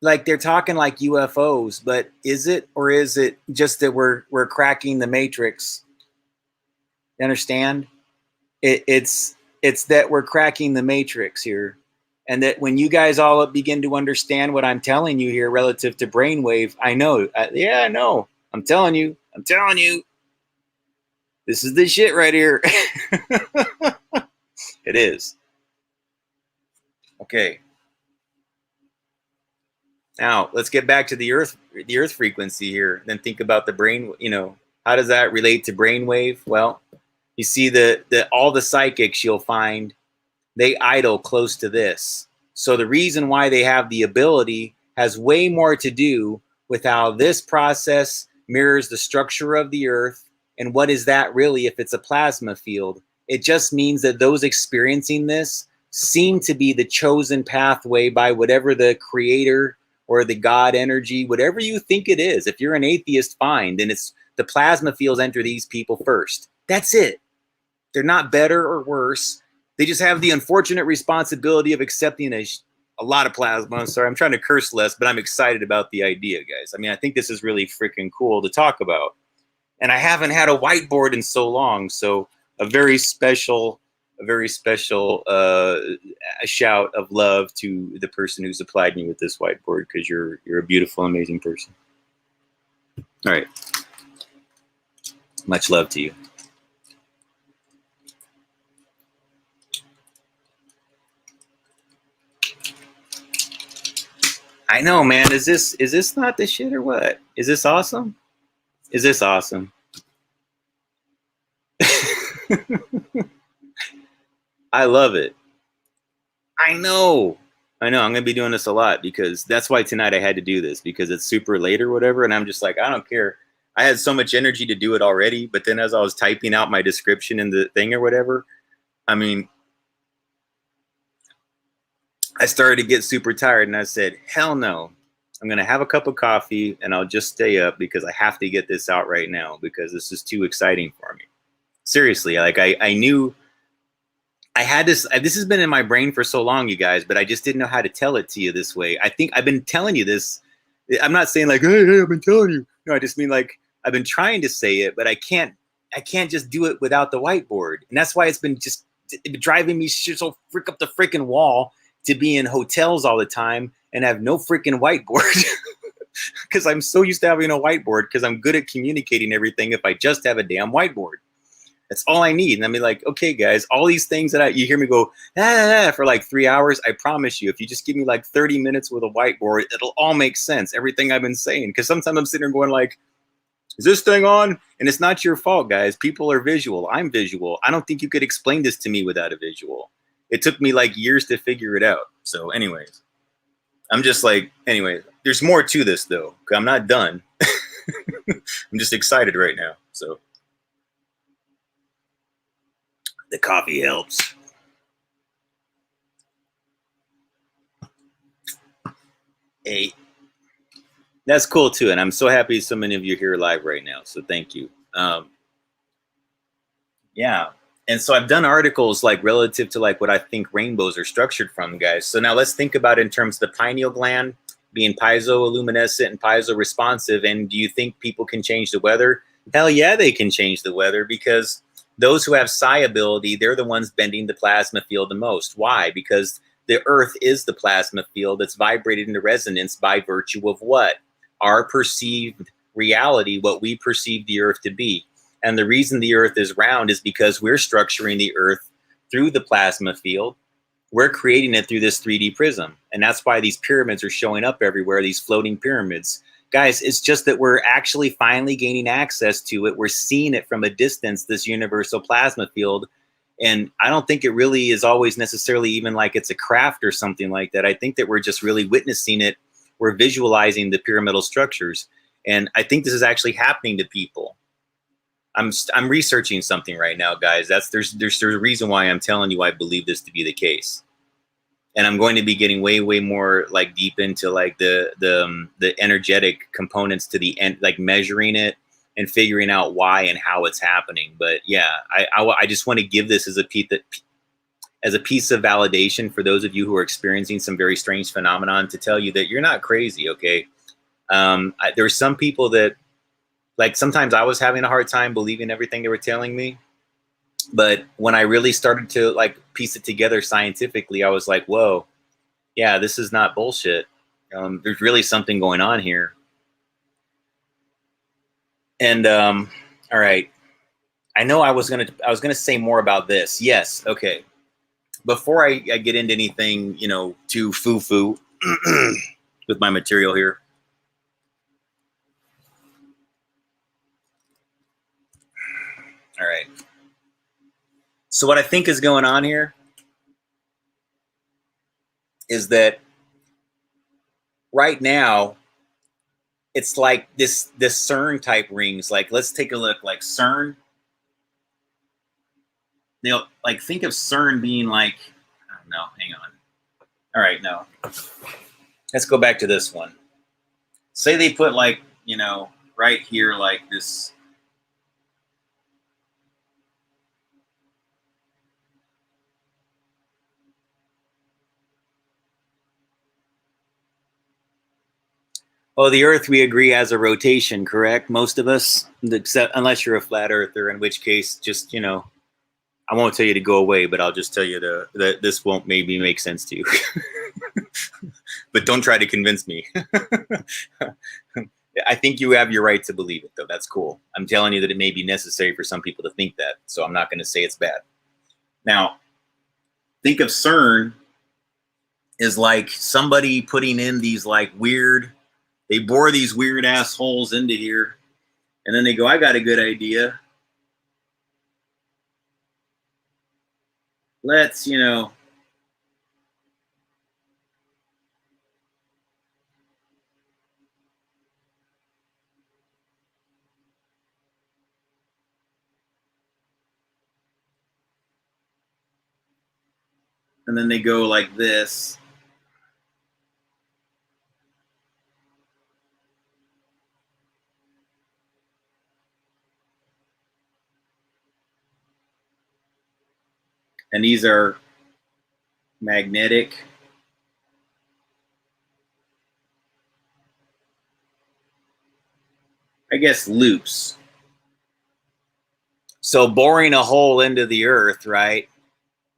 like they're talking like UFOs, but is it, or is it just that we're cracking the matrix? You understand? It's that we're cracking the matrix here. And that when you guys all begin to understand what I'm telling you here relative to brainwave, I know. Yeah, I know. I'm telling you. This is the shit right here. It is. Okay. Now let's get back to the earth frequency here. Then think about the brain, how does that relate to brainwave? Well, you see the all the psychics you'll find, they idle close to this. So the reason why they have the ability has way more to do with how this process mirrors the structure of the earth. And what is that really if it's a plasma field? It just means that those experiencing this seem to be the chosen pathway by whatever the creator or the God energy, whatever you think it is. If you're an atheist, fine. Then it's the plasma fields enter these people first. That's it. They're not better or worse. They just have the unfortunate responsibility of accepting a lot of plasma. I'm sorry, I'm trying to curse less, but I'm excited about the idea, guys. I mean, I think this is really freaking cool to talk about. And I haven't had a whiteboard in so long, so a very special a shout of love to the person who supplied me with this whiteboard, because you're a beautiful, amazing person. All right. Much love to you. I know, man. Is this not the shit or what? Is this awesome? Is this awesome? I love it. I know. I'm going to be doing this a lot, because that's why tonight I had to do this, because it's super late or whatever. And I'm just like, I don't care. I had so much energy to do it already. But then as I was typing out my description in the thing or whatever, I mean, I started to get super tired, and I said, hell no. I'm going to have a cup of coffee and I'll just stay up, because I have to get this out right now, because this is too exciting for me. Seriously, like I knew I had this has been in my brain for so long, you guys, but I just didn't know how to tell it to you this way. I think I've been telling you this. I'm not saying like, hey, I've been telling you. No, I just mean like I've been trying to say it, but I can't just do it without the whiteboard. And that's why it's been just driving me so frick up the freaking wall to be in hotels all the time and have no freaking whiteboard. Because I'm so used to having a whiteboard, because I'm good at communicating everything if I just have a damn whiteboard. That's all I need. And I mean, like, okay, guys, all these things that you hear me go for like 3 hours, I promise you, if you just give me like 30 minutes with a whiteboard, it'll all make sense, everything I've been saying. Because sometimes I'm sitting there going like, is this thing on? And it's not your fault, guys. People are visual. I'm visual. I don't think you could explain this to me without a visual. It took me like years to figure it out. So anyways, I'm just like, anyway, there's more to this though. I'm not done. I'm just excited right now. So the coffee helps. Hey, that's cool too. And I'm so happy so many of you are here live right now. So thank you. Yeah. And so I've done articles like relative to like what I think rainbows are structured from, guys. So now let's think about it in terms of the pineal gland being piezo-luminescent and piezo-responsive. And do you think people can change the weather? Hell yeah, they can change the weather, because those who have psi ability, they're the ones bending the plasma field the most. Why? Because the earth is the plasma field that's vibrated into resonance by virtue of what? Our perceived reality, what we perceive the earth to be. And the reason the earth is round is because we're structuring the earth through the plasma field. We're creating it through this 3D prism. And that's why these pyramids are showing up everywhere, these floating pyramids. Guys, it's just that we're actually finally gaining access to it. We're seeing it from a distance, this universal plasma field. And I don't think it really is always necessarily even like it's a craft or something like that. I think that we're just really witnessing it. We're visualizing the pyramidal structures. And I think this is actually happening to people. I'm researching something right now, guys. There's a reason why I'm telling you I believe this to be the case. And I'm going to be getting way more like deep into like the energetic components to the end, like measuring it, and figuring out why and how it's happening. But yeah, I just want to give this as a piece of validation for those of you who are experiencing some very strange phenomenon, to tell you that you're not crazy, okay? There were some people that, like, sometimes I was having a hard time believing everything they were telling me. But when I really started to like piece it together scientifically, I was like, whoa, yeah, this is not bullshit. There's really something going on here. And all right, I know I was gonna say more about this. Yes, okay. Before I get into anything, you know, too foo-foo with my material here. All right. So what I think is going on here is that right now it's like this CERN type rings. Like, let's take a look. Like CERN, they'll like think of CERN being like, I don't know, hang on. All right, no. Let's go back to this one. Say they put like, you know, right here, like this. Oh, the Earth, we agree, has a rotation, correct? Most of us, except unless you're a flat earther, in which case, just, you know, I won't tell you to go away, but I'll just tell you that this won't maybe make sense to you. But don't try to convince me. I think you have your right to believe it, though. That's cool. I'm telling you that it may be necessary for some people to think that, so I'm not going to say it's bad. Now, think of CERN as like somebody putting in these like weird, they bore these weird ass holes into here, and then they go, I got a good idea. Let's, you know, and then they go like this. And these are magnetic. I guess loops. So boring a hole into the earth, right?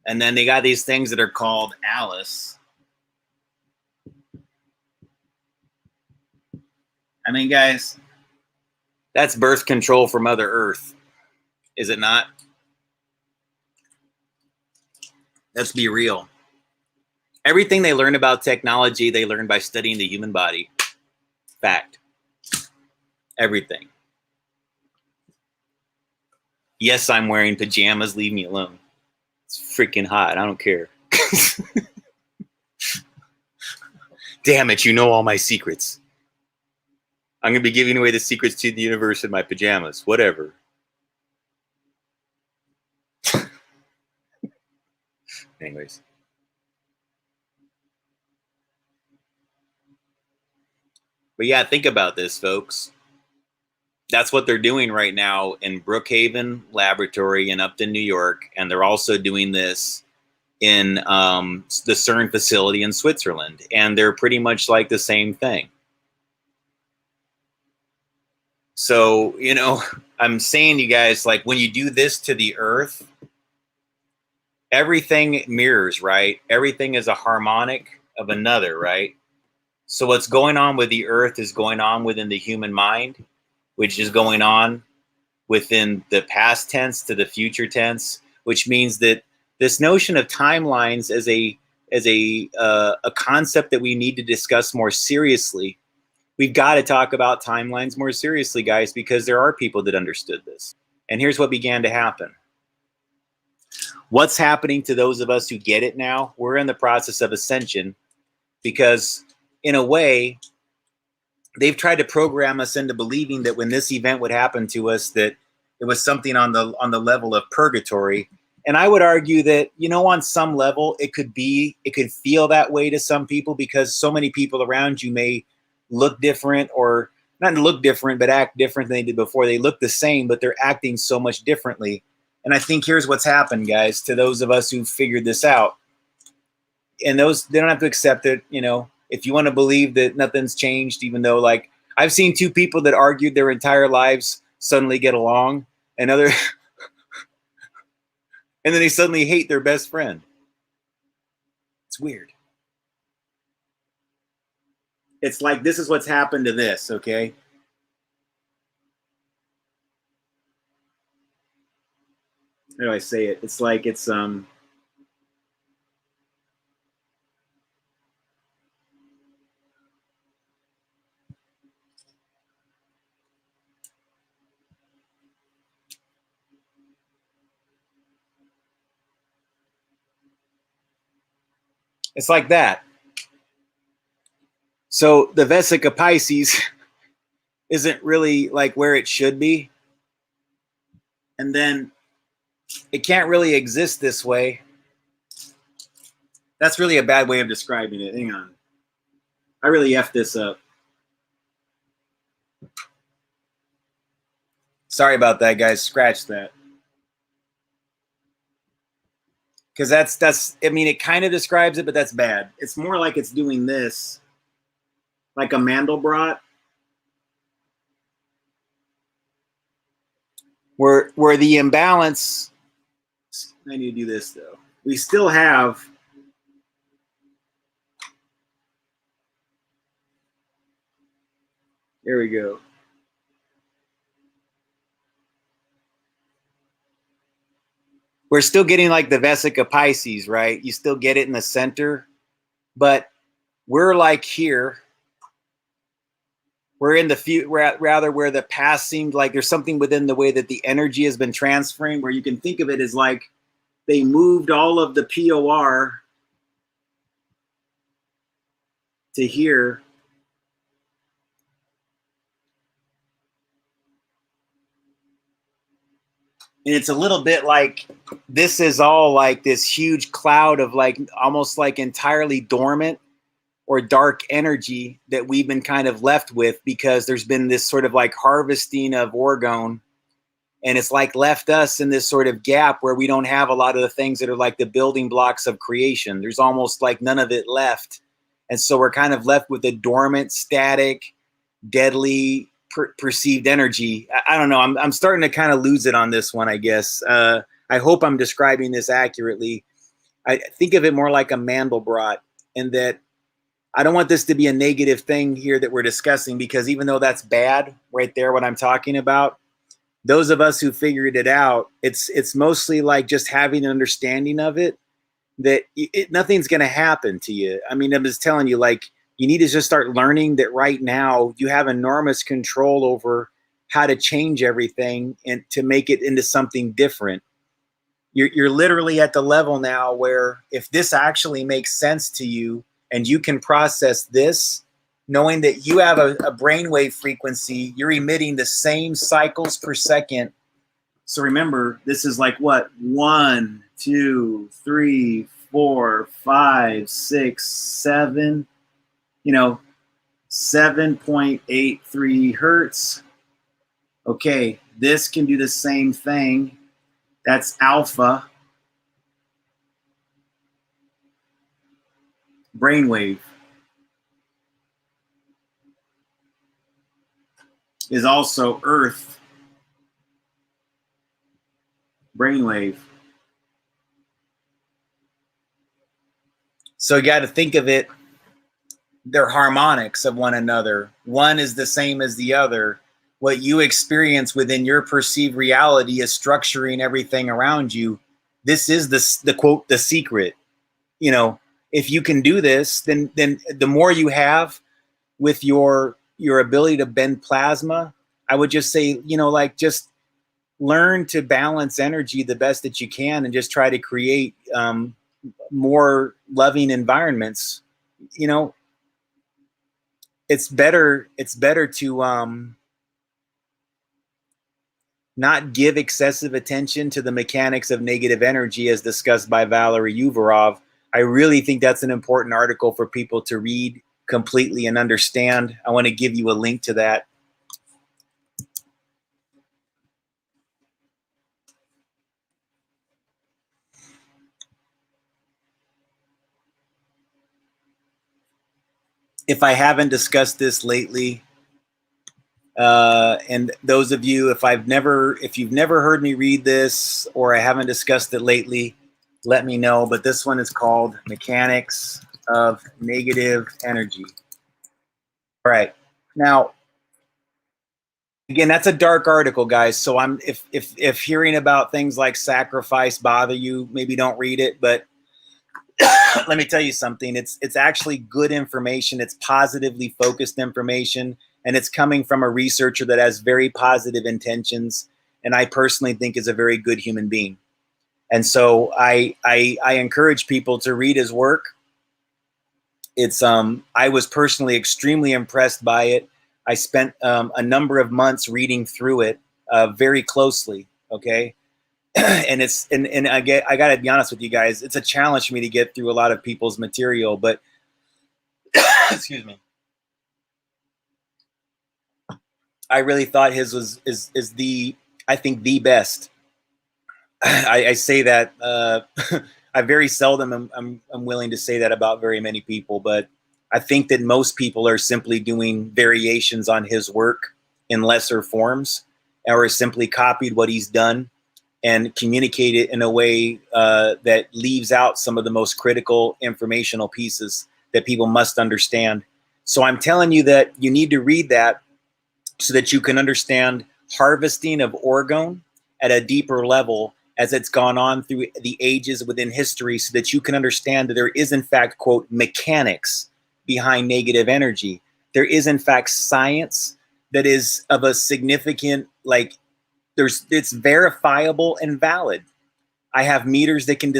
And then they got these things that are called Alice. I mean, guys, that's birth control for Mother Earth, is it not? Let's be real. Everything they learn about technology, they learn by studying the human body. Fact. Everything. Yes, I'm wearing pajamas. Leave me alone. It's freaking hot. I don't care. Damn it, you know all my secrets. I'm going to be giving away the secrets to the universe in my pajamas. Whatever. Anyways. But yeah, think about this, folks. That's what they're doing right now in Brookhaven Laboratory in Upton, New York. And they're also doing this in the CERN facility in Switzerland. And they're pretty much like the same thing. So, you know, I'm saying, you guys, like when you do this to the earth, everything mirrors, right? Everything is a harmonic of another, right? So what's going on with the earth is going on within the human mind, which is going on within the past tense to the future tense, which means that this notion of timelines as a concept that we need to discuss more seriously. We've got to talk about timelines more seriously, guys, because there are people that understood this. And here's what began to happen. What's happening to those of us who get it now? We're in the process of ascension because, in a way, they've tried to program us into believing that when this event would happen to us, that it was something on the level of purgatory. And I would argue that, you know, on some level, it could feel that way to some people because so many people around you may look different or not to look different, but act different than they did before. They look the same, but they're acting so much differently. And I think here's what's happened, guys, to those of us who figured this out. And those, they don't have to accept it. You know, if you want to believe that nothing's changed, even though, like, I've seen two people that argued their entire lives suddenly get along, and other, and then they suddenly hate their best friend. It's weird. It's like, this is what's happened to this, okay? How do I say it? It's like it's like that. So the Vesica Pisces isn't really like where it should be. And then it can't really exist this way. That's really a bad way of describing it. Hang on. I really effed this up. Sorry about that, guys. Scratch that. Because that's, I mean, it kind of describes it, but that's bad. It's more like it's doing this, like a Mandelbrot, where the imbalance, I need to do this though. We still have, there we go. We're still getting like the Vesica Pisces, right? You still get it in the center, but we're like here. We're in the future, rather where the past seemed like there's something within the way that the energy has been transferring, where you can think of it as like they moved all of the P.O.R. to here. And it's a little bit like this is all like this huge cloud of like almost like entirely dormant or dark energy that we've been kind of left with, because there's been this sort of like harvesting of orgone, and it's like left us in this sort of gap where we don't have a lot of the things that are like the building blocks of creation. There's almost like none of it left. And so we're kind of left with a dormant, static, deadly perceived energy. I don't know. I'm starting to kind of lose it on this one, I guess. I hope I'm describing this accurately. I think of it more like a Mandelbrot, in that I don't want this to be a negative thing here that we're discussing, because even though that's bad right there, what I'm talking about, those of us who figured it out, it's mostly like just having an understanding of it, that nothing's going to happen to you. I mean, I'm just telling you, like, you need to just start learning that right now you have enormous control over how to change everything and to make it into something different. You're literally at the level now where if this actually makes sense to you and you can process this, knowing that you have a brainwave frequency, you're emitting the same cycles per second. So remember, this is like what? 1, 2, 3, 4, 5, 6, 7, 7.83 hertz. Okay, this can do the same thing. That's alpha. Brainwave is also earth. Brainwave. So you got to think of it, they're harmonics of one another. One is the same as the other. What you experience within your perceived reality is structuring everything around you. This is the quote, the secret. If you can do this, then the more you have with your ability to bend plasma, I would just say, like, just learn to balance energy the best that you can and just try to create more loving environments. It's better to not give excessive attention to the mechanics of negative energy as discussed by Valery Uvarov. I really think that's an important article for people to read completely and understand. I want to give you a link to that. If I haven't discussed this lately, and those of you, if you've never heard me read this or I haven't discussed it lately, let me know. But this one is called Mechanics of Negative Energy. All right. Now, again, that's a dark article, guys. So if hearing about things like sacrifice bother you, maybe don't read it. But let me tell you something. It's actually good information. It's positively focused information, and it's coming from a researcher that has very positive intentions, and I personally think is a very good human being. And so I encourage people to read his work. It's I was personally extremely impressed by it. I spent a number of months reading through it very closely. Okay. and I gotta be honest with you guys, it's a challenge for me to get through a lot of people's material, but excuse me, I really thought his is the, I think, the best. I say that I very seldom I'm willing to say that about very many people, but I think that most people are simply doing variations on his work in lesser forms, or simply copied what he's done and communicate it in a way that leaves out some of the most critical informational pieces that people must understand. So I'm telling you that you need to read that so that you can understand harvesting of orgone at a deeper level as it's gone on through the ages within history, so that you can understand that there is, in fact, quote, mechanics behind negative energy. There is, in fact, science that is of a significant, like, it's verifiable and valid. I have meters that can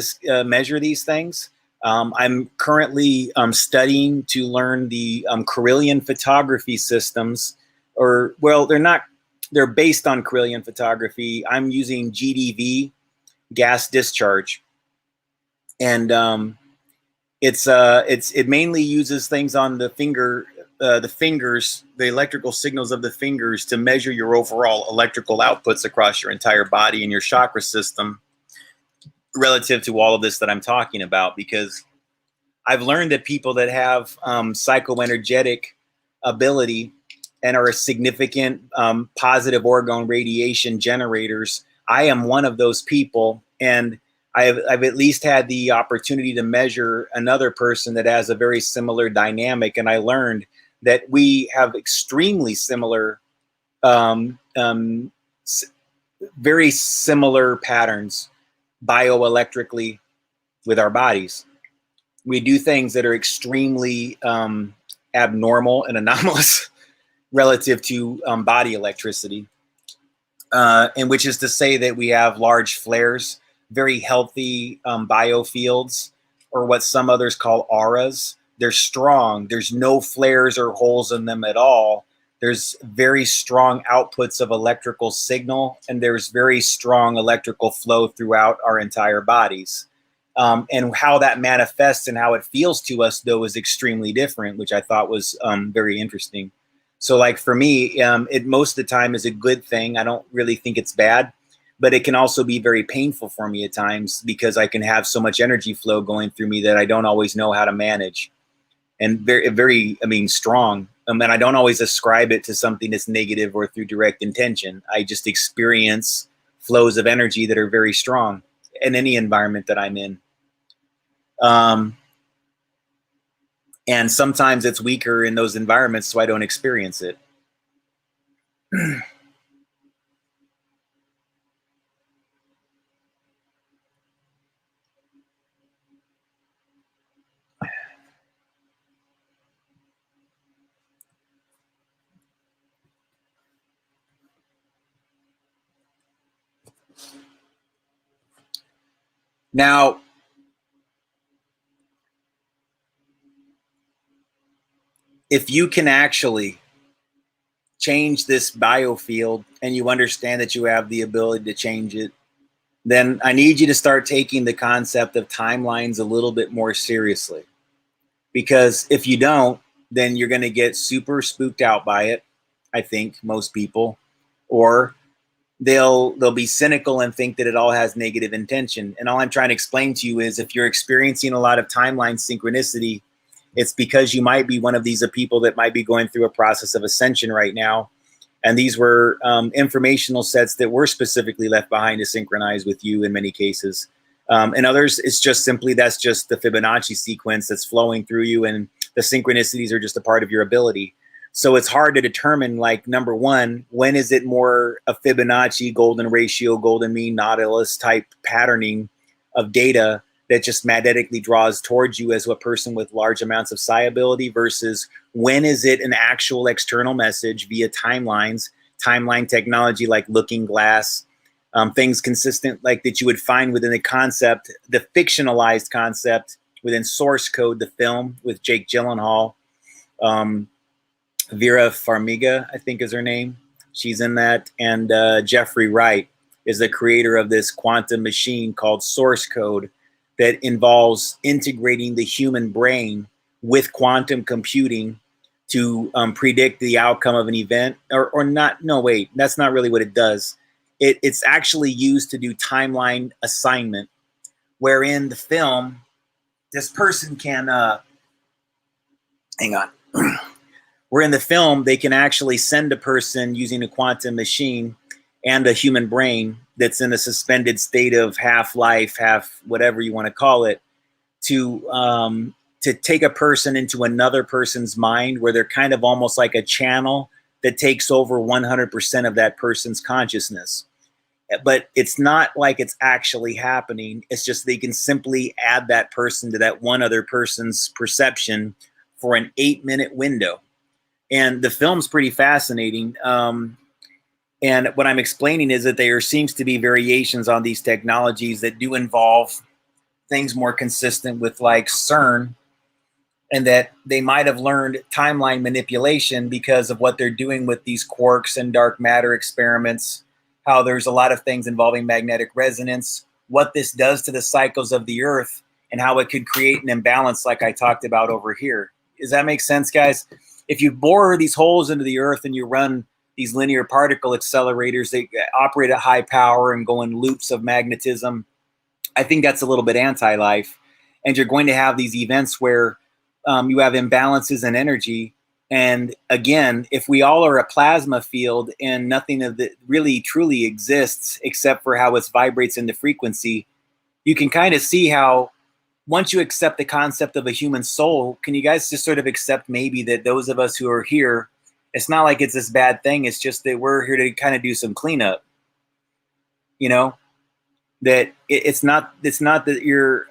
measure these things. I'm currently studying to learn the Carillion photography systems, or, well, they're based on Carillion photography. I'm using GDV, gas discharge, and it mainly uses things on the fingers, the electrical signals of the fingers, to measure your overall electrical outputs across your entire body and your chakra system relative to all of this that I'm talking about. Because I've learned that people that have psychoenergetic ability and are significant positive orgone radiation generators, I am one of those people, and I've at least had the opportunity to measure another person that has a very similar dynamic, and I learned that we have extremely similar, um, um, very similar patterns bioelectrically with our bodies. We do things that are extremely abnormal and anomalous relative to body electricity, and which is to say that we have large flares, very healthy biofields, or what some others call auras. They're strong. There's no flares or holes in them at all. There's very strong outputs of electrical signal, and there's very strong electrical flow throughout our entire bodies. And how that manifests and how it feels to us, though, is extremely different, which I thought was very interesting. So, like, for me, it most of the time is a good thing. I don't really think it's bad, but it can also be very painful for me at times, because I can have so much energy flow going through me that I don't always know how to manage. And very, I mean, strong. And I don't always ascribe it to something that's negative or through direct intention. I just experience flows of energy that are very strong in any environment that I'm in. And sometimes it's weaker in those environments, so I don't experience it. Now, if you can actually change this biofield and you understand that you have the ability to change it, then I need you to start taking the concept of timelines a little bit more seriously. Because if you don't, then you're going to get super spooked out by it, I think, most people. Or they'll be cynical and think that it all has negative intention. And all I'm trying to explain to you is, if you're experiencing a lot of timeline synchronicity, It's because you might be one of these people that might be going through a process of ascension right now. And these were informational sets that were specifically left behind to synchronize with you in many cases. And others, it's just simply, that's just the Fibonacci sequence that's flowing through you, and the synchronicities are just a part of your ability. So it's hard to determine, like, number one, when is it more a Fibonacci, golden ratio, golden mean, Nautilus type patterning of data that just magnetically draws towards you as a person with large amounts of psi ability, versus when is it an actual external message via timelines, timeline technology like Looking Glass, things consistent like that you would find within the concept, the fictionalized concept within Source Code, the film with Jake Gyllenhaal. Vera Farmiga, I think is her name. She's in that. And Jeffrey Wright is the creator of this quantum machine called Source Code that involves integrating the human brain with quantum computing to predict the outcome of an event, or not. No, wait, that's not really what it does. It's actually used to do timeline assignment, wherein the film, this person can, hang on. Where in the film, they can actually send a person using a quantum machine and a human brain that's in a suspended state of half life, half whatever you want to call it, to take a person into another person's mind, where they're kind of almost like a channel that takes over 100% of that person's consciousness. But it's not like it's actually happening. It's just they can simply add that person to that one other person's perception for an 8-minute window. And the film's pretty fascinating. And what I'm explaining is that there seems to be variations on these technologies that do involve things more consistent with like CERN, and that they might have learned timeline manipulation because of what they're doing with these quarks and dark matter experiments, how there's a lot of things involving magnetic resonance, what this does to the cycles of the Earth, and how it could create an imbalance like I talked about over here. Does that make sense, guys? If you bore these holes into the Earth and you run these linear particle accelerators, they operate at high power and go in loops of magnetism, I think that's a little bit anti-life. And you're going to have these events where you have imbalances in energy. And again, if we all are a plasma field and nothing of it really truly exists except for how it vibrates into frequency, you can kind of see how, once you accept the concept of a human soul, can you guys just sort of accept maybe that those of us who are here, it's not like it's this bad thing. It's just that we're here to kind of do some cleanup, you know, that it's not that you're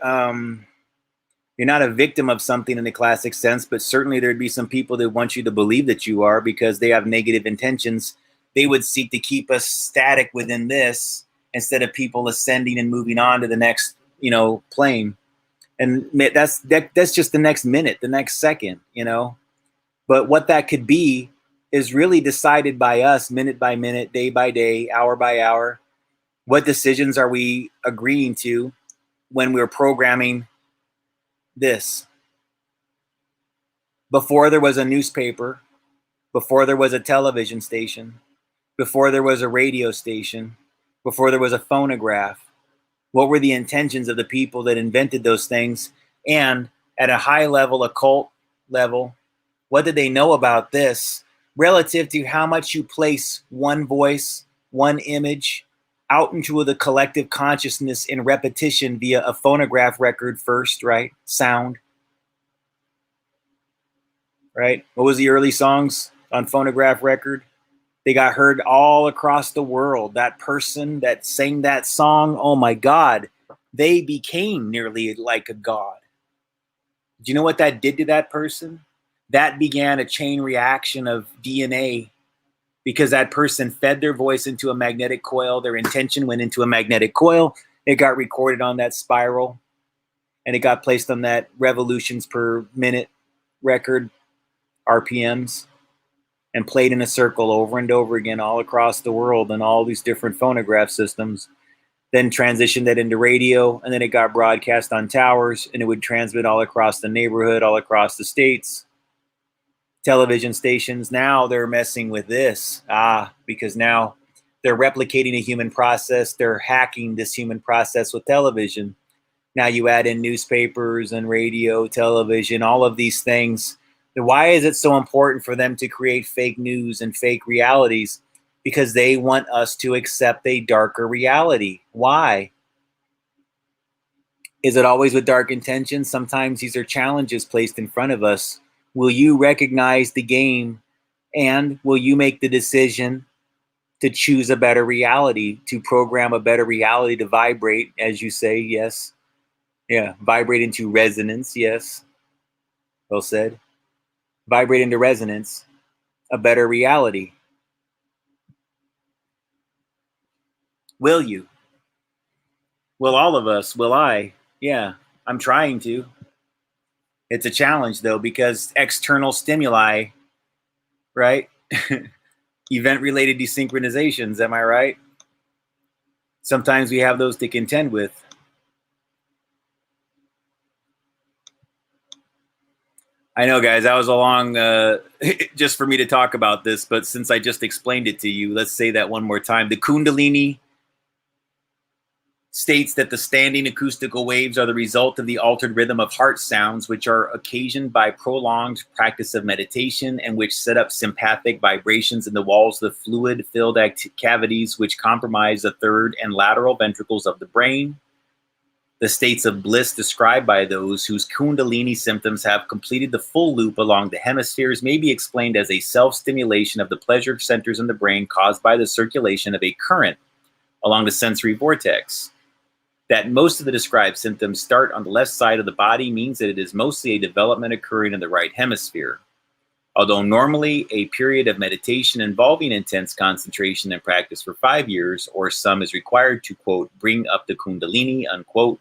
not a victim of something in the classic sense, but certainly there'd be some people that want you to believe that you are because they have negative intentions. They would seek to keep us static within this instead of people ascending and moving on to the next, plane. And that's just the next minute, the next second, But what that could be is really decided by us, minute by minute, day by day, hour by hour. What decisions are we agreeing to when we're programming this? Before there was a newspaper, before there was a television station, before there was a radio station, before there was a phonograph, what were the intentions of the people that invented those things? And at a high level, occult level, what did they know about this relative to how much you place one voice, one image out into the collective consciousness in repetition via a phonograph record first, right? Sound, right? What was the early songs on phonograph record? They got heard all across the world. That person that sang that song, oh my God, they became nearly like a god. Do you know what that did to that person? That began a chain reaction of DNA because that person fed their voice into a magnetic coil. Their intention went into a magnetic coil. It got recorded on that spiral, and it got placed on that revolutions per minute record, RPMs, and played in a circle over and over again all across the world and all these different phonograph systems. Then transitioned that into radio, and then it got broadcast on towers, and it would transmit all across the neighborhood, all across the states. Television stations, now they're messing with this. Because now they're replicating a human process. They're hacking this human process with television. Now you add in newspapers and radio, television, all of these things. Why is it so important for them to create fake news and fake realities? Because they want us to accept a darker reality. Why? Is it always with dark intentions? Sometimes these are challenges placed in front of us. Will you recognize the game, and will you make the decision to choose a better reality, to program a better reality, to vibrate, as you say? Yes. Yeah, vibrate into resonance. Yes, well said. Vibrate into resonance, a better reality. Will you? Will all of us? Will I? Yeah, I'm trying to. It's a challenge though, because external stimuli, right? Event related desynchronizations, am I right? Sometimes we have those to contend with. I know, guys, that was a long, just for me to talk about this, but since I just explained it to you, let's say that one more time. The Kundalini states that the standing acoustical waves are the result of the altered rhythm of heart sounds, which are occasioned by prolonged practice of meditation and which set up sympathetic vibrations in the walls of the fluid-filled cavities, which compromise the third and lateral ventricles of the brain. The states of bliss described by those whose Kundalini symptoms have completed the full loop along the hemispheres may be explained as a self-stimulation of the pleasure centers in the brain caused by the circulation of a current along the sensory vortex. That most of the described symptoms start on the left side of the body means that it is mostly a development occurring in the right hemisphere. Although normally a period of meditation involving intense concentration and practice for 5 years or some is required to, quote, bring up the Kundalini, unquote,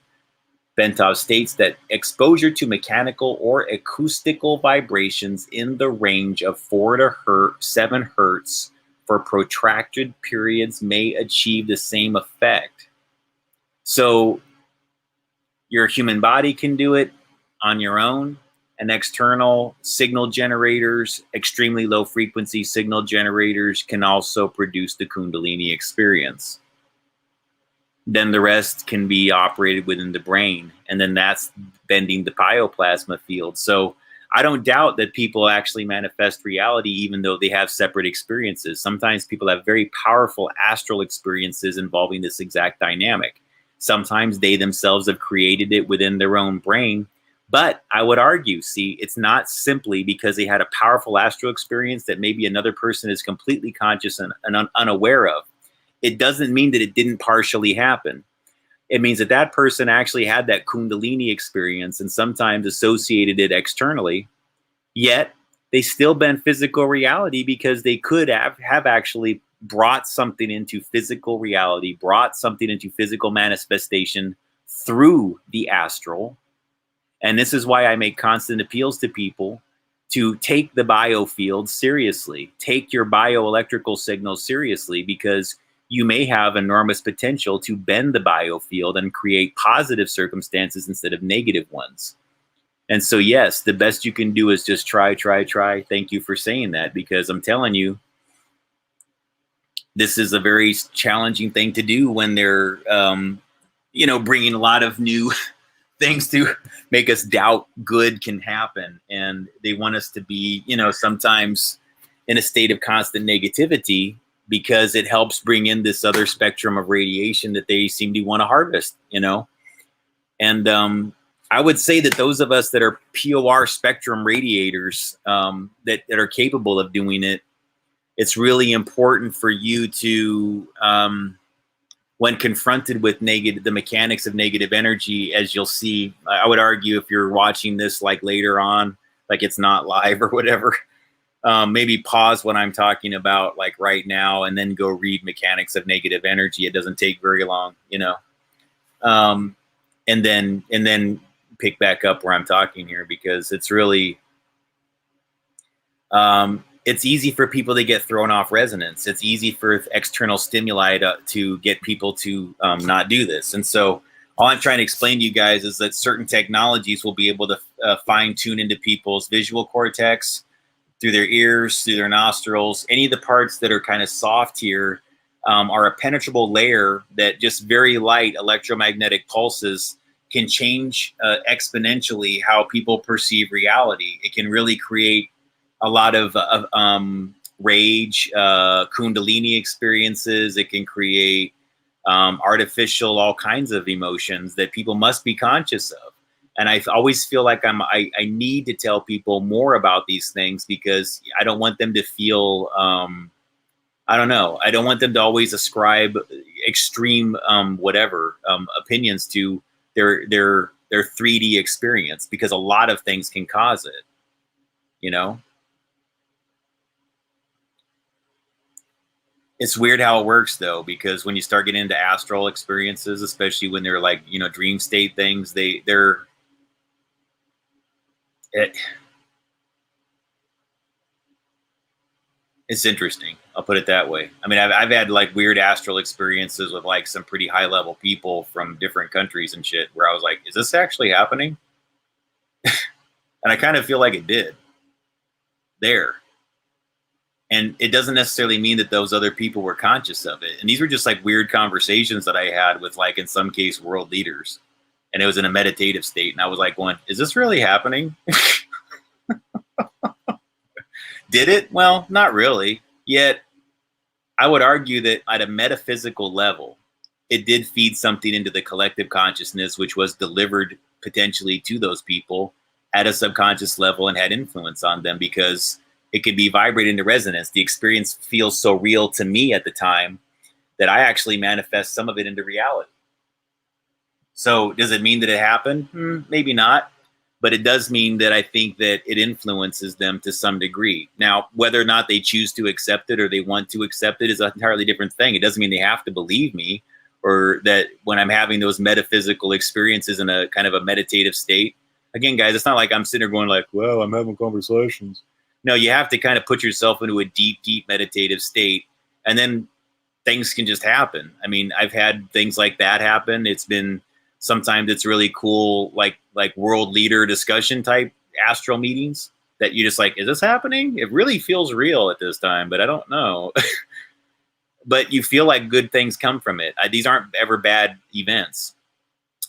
Bentov states that exposure to mechanical or acoustical vibrations in the range of 4 to 7 hertz for protracted periods may achieve the same effect. So your human body can do it on your own, and external signal generators, extremely low frequency signal generators, can also produce the Kundalini experience. Then the rest can be operated within the brain, and then that's bending the bioplasma field. So I don't doubt that people actually manifest reality even though they have separate experiences. Sometimes people have very powerful astral experiences involving this exact dynamic. Sometimes they themselves have created it within their own brain. But I would argue, see, it's not simply because they had a powerful astral experience that maybe another person is completely conscious and unaware of. It doesn't mean that it didn't partially happen. It means that that person actually had that Kundalini experience and sometimes associated it externally, yet they still been physical reality because they could have actually brought something into physical reality, brought something into physical manifestation through the astral. And this is why I make constant appeals to people to take the biofield seriously, take your bioelectrical signals seriously, because you may have enormous potential to bend the biofield and create positive circumstances instead of negative ones. And so, yes, the best you can do is just try. Thank you for saying that, because I'm telling you, this is a very challenging thing to do when they're, bringing a lot of new things to make us doubt good can happen. And they want us to be, sometimes in a state of constant negativity, because it helps bring in this other spectrum of radiation that they seem to want to harvest, And I would say that those of us that are POR spectrum radiators that are capable of doing it, it's really important for you to, when confronted with the mechanics of negative energy, as you'll see, I would argue if you're watching this like later on, like it's not live or whatever, maybe pause what I'm talking about like right now and then go read Mechanics of Negative Energy. It doesn't take very long, and then pick back up where I'm talking here, because it's really, it's easy for people to get thrown off resonance. It's easy for external stimuli to get people to not do this. And so all I'm trying to explain to you guys is that certain technologies will be able to fine tune into people's visual cortex, through their ears, through their nostrils. Any of the parts that are kind of soft here are a penetrable layer that just very light electromagnetic pulses can change exponentially how people perceive reality. It can really create a lot of rage, kundalini experiences. It can create artificial, all kinds of emotions that people must be conscious of. And I always feel like I need to tell people more about these things, because I don't want them to feel, I don't know, I don't want them to always ascribe extreme opinions to their 3D experience, because a lot of things can cause it, you know? It's weird how it works though, because when you start getting into astral experiences, especially when they're like, you know, dream state things, it's interesting. I'll put it that way. I mean, I've had like weird astral experiences with like some pretty high level people from different countries and shit, where I was like, is this actually happening? And I kind of feel like it did there. And it doesn't necessarily mean that those other people were conscious of it. And these were just like weird conversations that I had with, like, in some case, world leaders. And it was in a meditative state. And I was like, going, is this really happening? Did it? Well, not really. Yet I would argue that at a metaphysical level, it did feed something into the collective consciousness, which was delivered potentially to those people at a subconscious level and had influence on them, because it could be vibrated into resonance. The experience feels so real to me at the time that I actually manifest some of it into reality. So does it mean that it happened? Maybe not. But it does mean that I think that it influences them to some degree. Now, whether or not they choose to accept it or they want to accept it is an entirely different thing. It doesn't mean they have to believe me, or that when I'm having those metaphysical experiences in a kind of a meditative state. Again, guys, it's not like I'm sitting there going like, well, I'm having conversations. No, you have to kind of put yourself into a deep, deep meditative state, and then things can just happen. I mean, I've had things like that happen. It's been, sometimes it's really cool, like world leader discussion type astral meetings that you just like, is this happening? It really feels real at this time, but I don't know. But you feel like good things come from it. These aren't ever bad events.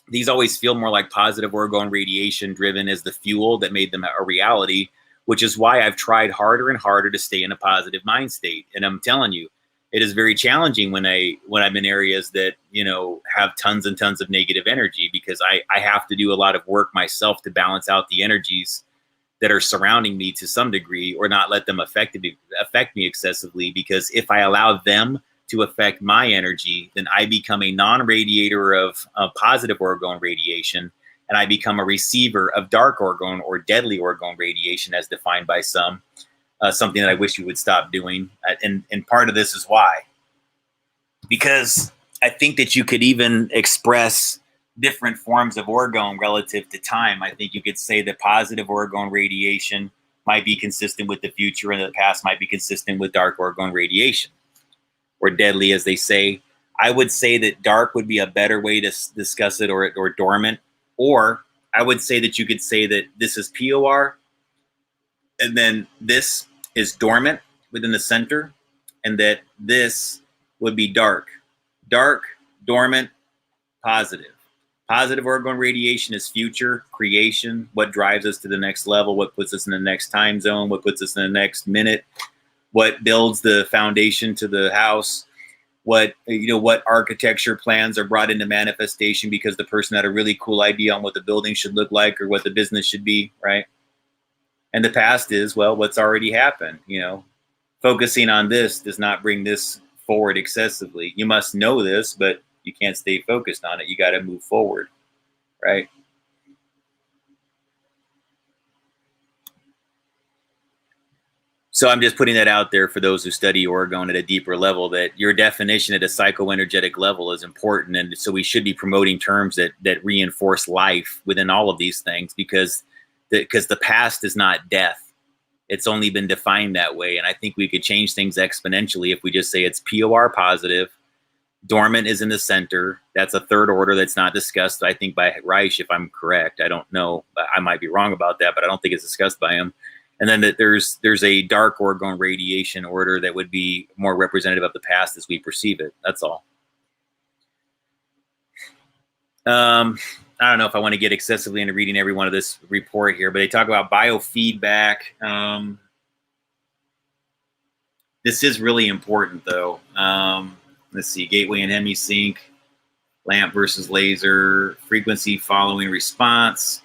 These always feel more like positive orgone radiation driven as the fuel that made them a reality, which is why I've tried harder and harder to stay in a positive mind state. And I'm telling you, it is very challenging when I'm in areas that, you know, have tons and tons of negative energy, because I have to do a lot of work myself to balance out the energies that are surrounding me to some degree, or not let them affect me excessively. Because if I allow them to affect my energy, then I become a non-radiator of positive orgone radiation, and I become a receiver of dark orgone or deadly orgone radiation, as defined by some. Something that I wish you would stop doing. And part of this is why. Because I think that you could even express different forms of orgone relative to time. I think you could say that positive orgone radiation might be consistent with the future, and the past might be consistent with dark orgone radiation, or deadly, as they say. I would say that dark would be a better way to discuss it, or dormant. Or I would say that you could say that this is POR, and then this is dormant within the center, and that this would be dark. Dark, dormant, positive. Positive orgone radiation is future, creation, what drives us to the next level, what puts us in the next time zone, what puts us in the next minute, what builds the foundation to the house, what architecture plans are brought into manifestation because the person had a really cool idea on what the building should look like or what the business should be, right? And the past is, well, what's already happened. You know, focusing on this does not bring this forward excessively. You must know this, but you can't stay focused on it. You got to move forward, right? So I'm just putting that out there for those who study orgone at a deeper level, that your definition at a psychoenergetic level is important. And so we should be promoting terms that reinforce life within all of these things, because the past is not death. It's only been defined that way. And I think we could change things exponentially if we just say it's POR positive, dormant is in the center. That's a third order that's not discussed, I think, by Reich, if I'm correct. I don't know. I might be wrong about that, but I don't think it's discussed by him. And then that there's a dark orgone radiation order that would be more representative of the past as we perceive it. That's all. I don't know if I want to get excessively into reading every one of this report here, but they talk about biofeedback. This is really important, though. Let's see, gateway and hemisync, lamp versus laser, frequency following response.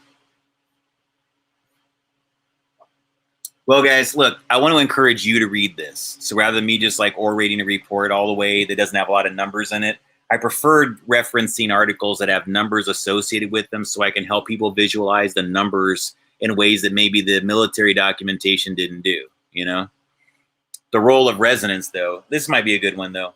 Well, guys, look, I want to encourage you to read this. So rather than me just like orating a report all the way that doesn't have a lot of numbers in it, I preferred referencing articles that have numbers associated with them so I can help people visualize the numbers in ways that maybe the military documentation didn't do, you know? The role of resonance, though. This might be a good one, though.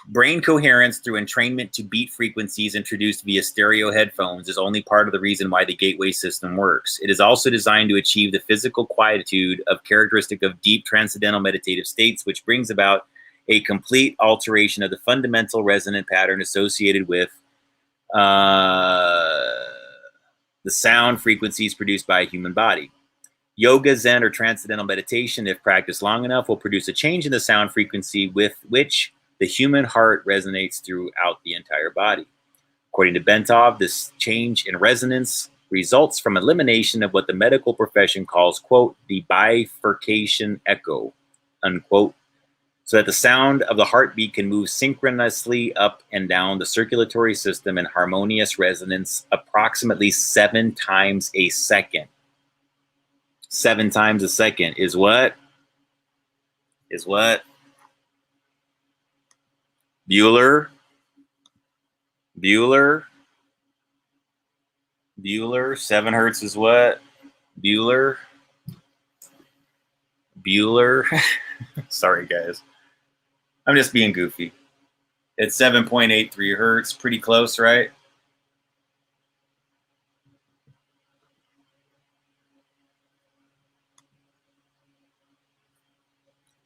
Brain coherence through entrainment to beat frequencies introduced via stereo headphones is only part of the reason why the gateway system works. It is also designed to achieve the physical quietude of characteristic of deep transcendental meditative states, which brings about a complete alteration of the fundamental resonant pattern associated with the sound frequencies produced by a human body. Yoga, Zen, or transcendental meditation, if practiced long enough, will produce a change in the sound frequency with which the human heart resonates throughout the entire body. According to Bentov, this change in resonance results from elimination of what the medical profession calls, quote, the bifurcation echo, unquote, so that the sound of the heartbeat can move synchronously up and down the circulatory system in harmonious resonance approximately 7 times a second. 7 times a second is what? Is what? Bueller, 7 hertz is what? Bueller. Sorry, guys. I'm just being goofy. It's 7.83 hertz. Pretty close, right?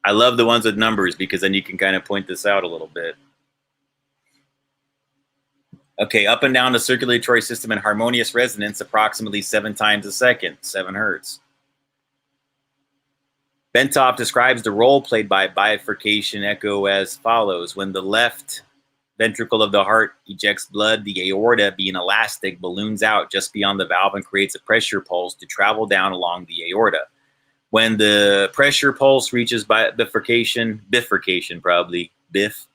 I love the ones with numbers because then you can kind of point this out a little bit. Okay, up and down the circulatory system in harmonious resonance approximately 7 times a second, 7 hertz. Bentov describes the role played by bifurcation echo as follows. When the left ventricle of the heart ejects blood, the aorta, being elastic, balloons out just beyond the valve and creates a pressure pulse to travel down along the aorta. When the pressure pulse reaches bifurcation, biff.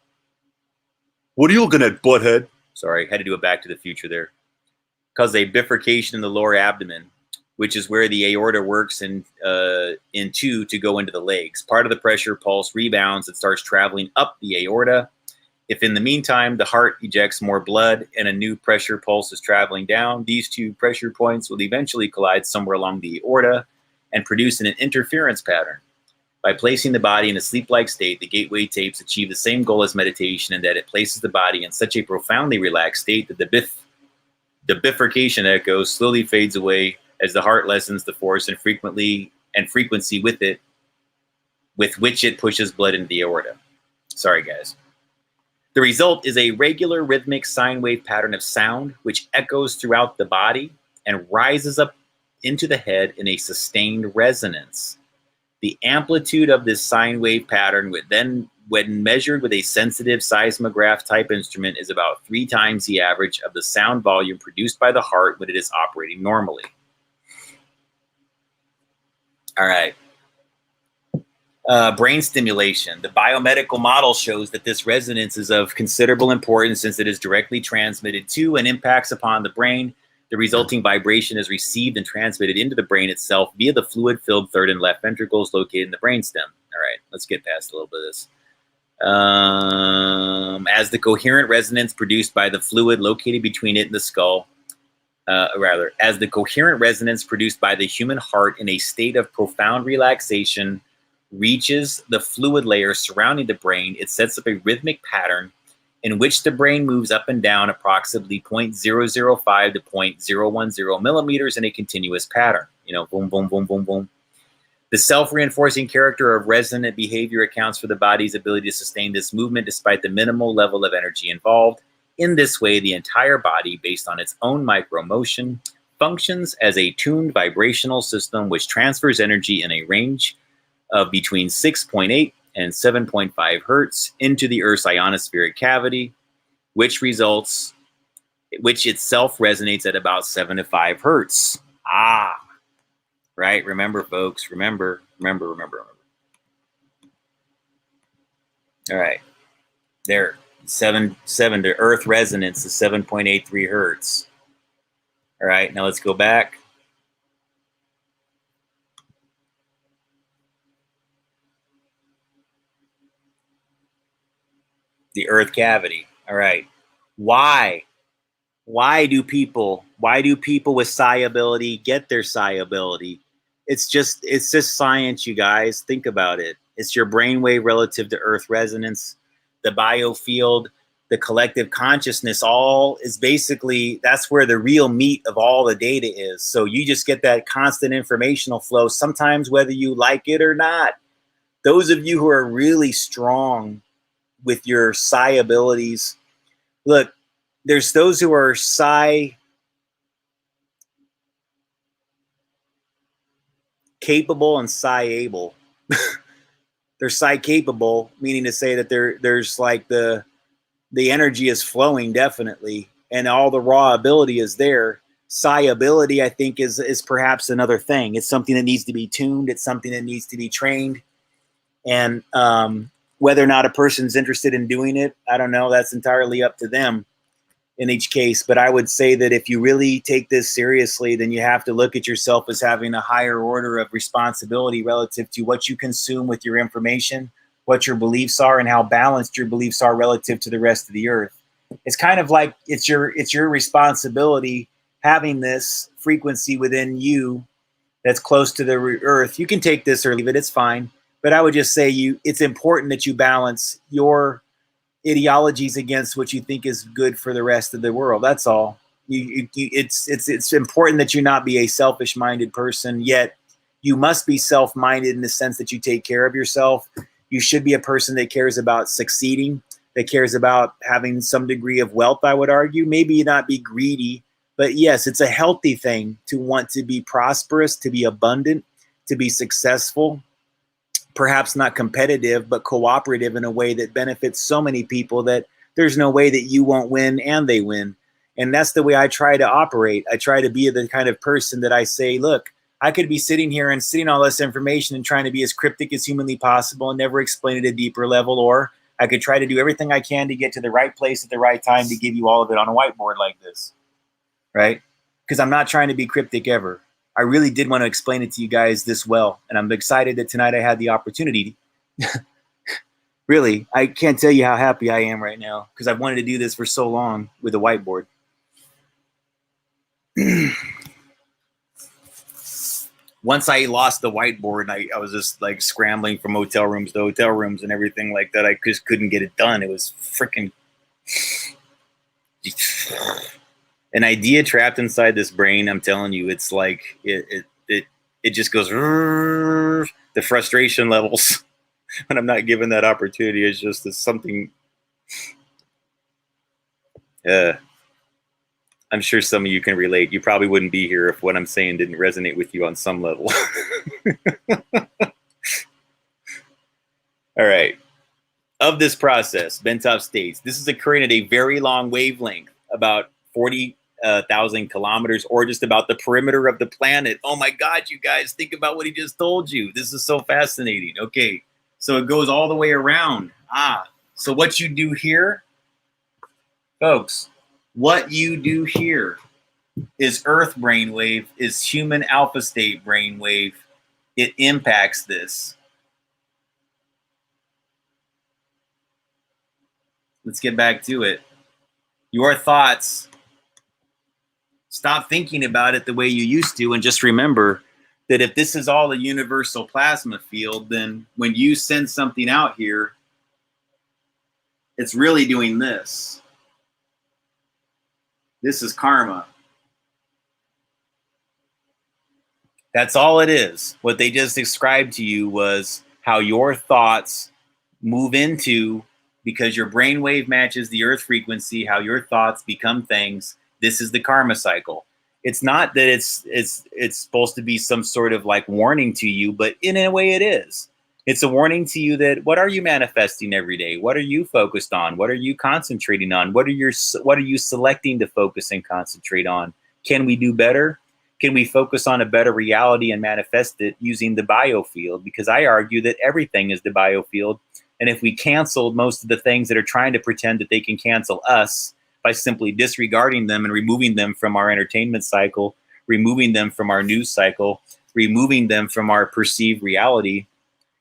What are you looking at, butthead? Sorry, had to do a Back to the Future there. Causes a bifurcation in the lower abdomen, which is where the aorta works in two to go into the legs. Part of the pressure pulse rebounds and starts traveling up the aorta. If in the meantime the heart ejects more blood and a new pressure pulse is traveling down, these two pressure points will eventually collide somewhere along the aorta and produce an interference pattern. By placing the body in a sleep-like state, the gateway tapes achieve the same goal as meditation in that it places the body in such a profoundly relaxed state that the bifurcation echo slowly fades away as the heart lessens the force and frequency with which it pushes blood into the aorta. Sorry, guys. The result is a regular rhythmic sine wave pattern of sound which echoes throughout the body and rises up into the head in a sustained resonance. The amplitude of this sine wave pattern when measured with a sensitive seismograph type instrument is about 3 times the average of the sound volume produced by the heart when it is operating normally. All right. Brain stimulation. The biomedical model shows that this resonance is of considerable importance since it is directly transmitted to and impacts upon the brain. The resulting vibration is received and transmitted into the brain itself via the fluid-filled third and left ventricles located in the brainstem. All right, let's get past a little bit of this. As the coherent resonance produced by the fluid located between it and the skull, as the coherent resonance produced by the human heart in a state of profound relaxation reaches the fluid layer surrounding the brain, it sets up a rhythmic pattern in which the brain moves up and down approximately 0.005 to 0.010 millimeters in a continuous pattern. You know, boom, boom, boom, boom, boom. The self-reinforcing character of resonant behavior accounts for the body's ability to sustain this movement despite the minimal level of energy involved. In this way, the entire body, based on its own micro-motion, functions as a tuned vibrational system which transfers energy in a range of between 6.8 and 7.5 hertz into the Earth's ionospheric cavity, which results which itself resonates at about 7 to 5 hertz. Right? Remember, folks, remember. All right, there, 7 to Earth resonance is 7.83 hertz. All right, now let's go back. The Earth cavity. All right, why? Why do people with psi ability get their psi ability? It's just science, you guys. Think about it. It's your brainwave relative to Earth resonance, the biofield, the collective consciousness. All is basically, that's where the real meat of all the data is. So you just get that constant informational flow, sometimes whether you like it or not. Those of you who are really strong with your psi abilities, look, there's those who are psi capable and psi able. They're psi capable, meaning to say that there's like the energy is flowing definitely, and all the raw ability is there. Psi ability, I think, is perhaps another thing. It's something that needs to be tuned. It's something that needs to be trained, and whether or not a person's interested in doing it, I don't know. That's entirely up to them in each case. But I would say that if you really take this seriously, then you have to look at yourself as having a higher order of responsibility relative to what you consume with your information, what your beliefs are, and how balanced your beliefs are relative to the rest of the earth. It's kind of like it's your responsibility having this frequency within you that's close to the earth. You can take this or leave it, it's fine. But I would just say it's important that you balance your ideologies against what you think is good for the rest of the world. That's all. It's important that you not be a selfish-minded person, yet you must be self-minded in the sense that you take care of yourself. You should be a person that cares about succeeding, that cares about having some degree of wealth, I would argue. Maybe not be greedy, but yes, it's a healthy thing to want to be prosperous, to be abundant, to be successful. Perhaps not competitive, but cooperative in a way that benefits so many people that there's no way that you won't win and they win. And that's the way I try to operate. I try to be the kind of person that I say, look, I could be sitting here and sitting all this information and trying to be as cryptic as humanly possible and never explain it at a deeper level, or I could try to do everything I can to get to the right place at the right time to give you all of it on a whiteboard like this, right? Because I'm not trying to be cryptic ever. I really did want to explain it to you guys this well, and I'm excited that tonight I had the opportunity. Really, I can't tell you how happy I am right now because I've wanted to do this for so long with a whiteboard. Once I lost the whiteboard, I was just like scrambling from hotel rooms to hotel rooms and everything like that. I just couldn't get it done. It was freaking an idea trapped inside this brain. I'm telling you, it's like it just goes. The frustration levels when I'm not given that opportunity is just something. I'm sure some of you can relate. You probably wouldn't be here if what I'm saying didn't resonate with you on some level. All right. Of this process, Bentov states, this is occurring at a very long wavelength, about 40,000 kilometers, or just about the perimeter of the planet. Oh my God, you guys, think about what he just told you. This is so fascinating. Okay, so it goes all the way around. So what you do here, folks, what you do here is Earth brainwave, is human alpha state brainwave. It impacts this. Let's get back to it. Your thoughts, stop thinking about it the way you used to, and just remember that if this is all a universal plasma field, then when you send something out here, it's really doing this. This is karma. That's all it is. What they just described to you was how your thoughts move into, because your brainwave matches the earth frequency, how your thoughts become things. This is the karma cycle. It's not that it's supposed to be some sort of like warning to you, but in a way it is. It's a warning to you that what are you manifesting every day? What are you focused on? What are you concentrating on? What are you selecting to focus and concentrate on? Can we do better? Can we focus on a better reality and manifest it using the biofield? Because I argue that everything is the biofield. And if we canceled most of the things that are trying to pretend that they can cancel us by simply disregarding them and removing them from our entertainment cycle, removing them from our news cycle, removing them from our perceived reality,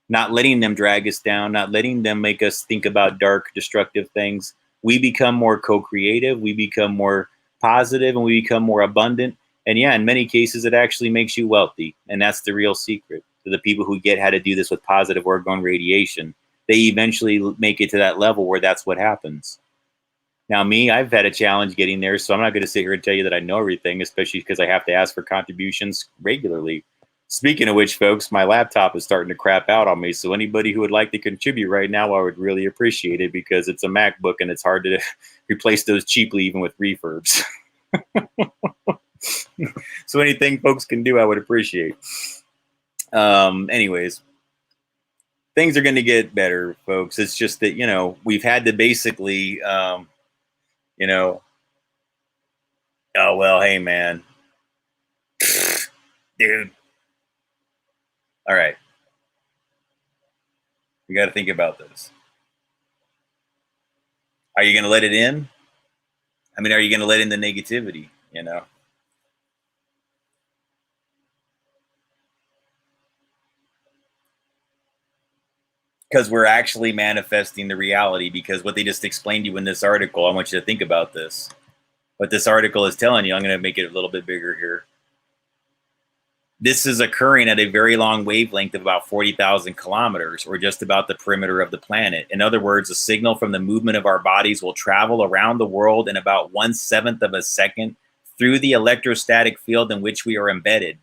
not letting them drag us down, not letting them make us think about dark, destructive things, we become more co-creative, we become more positive, and we become more abundant. And yeah, in many cases, it actually makes you wealthy. And that's the real secret. To the people who get how to do this with positive orgone radiation, they eventually make it to that level where that's what happens. Now, me, I've had a challenge getting there, so I'm not going to sit here and tell you that I know everything, especially because I have to ask for contributions regularly. Speaking of which, folks, my laptop is starting to crap out on me, so anybody who would like to contribute right now, I would really appreciate it, because it's a MacBook and it's hard to replace those cheaply, even with refurbs. So anything folks can do, I would appreciate. Anyways, things are going to get better, folks. It's just that, you know, we've had to basically, you know, oh, well, hey, man, dude. All right. We got to think about this. Are you going to let it in? I mean, are you going to let in the negativity, you know? Because we're actually manifesting the reality, because what they just explained to you in this article, I want you to think about this. What this article is telling you, I'm going to make it a little bit bigger here. This is occurring at a very long wavelength of about 40,000 kilometers, or just about the perimeter of the planet. In other words, a signal from the movement of our bodies will travel around the world in about 1/7 of a second through the electrostatic field in which we are embedded.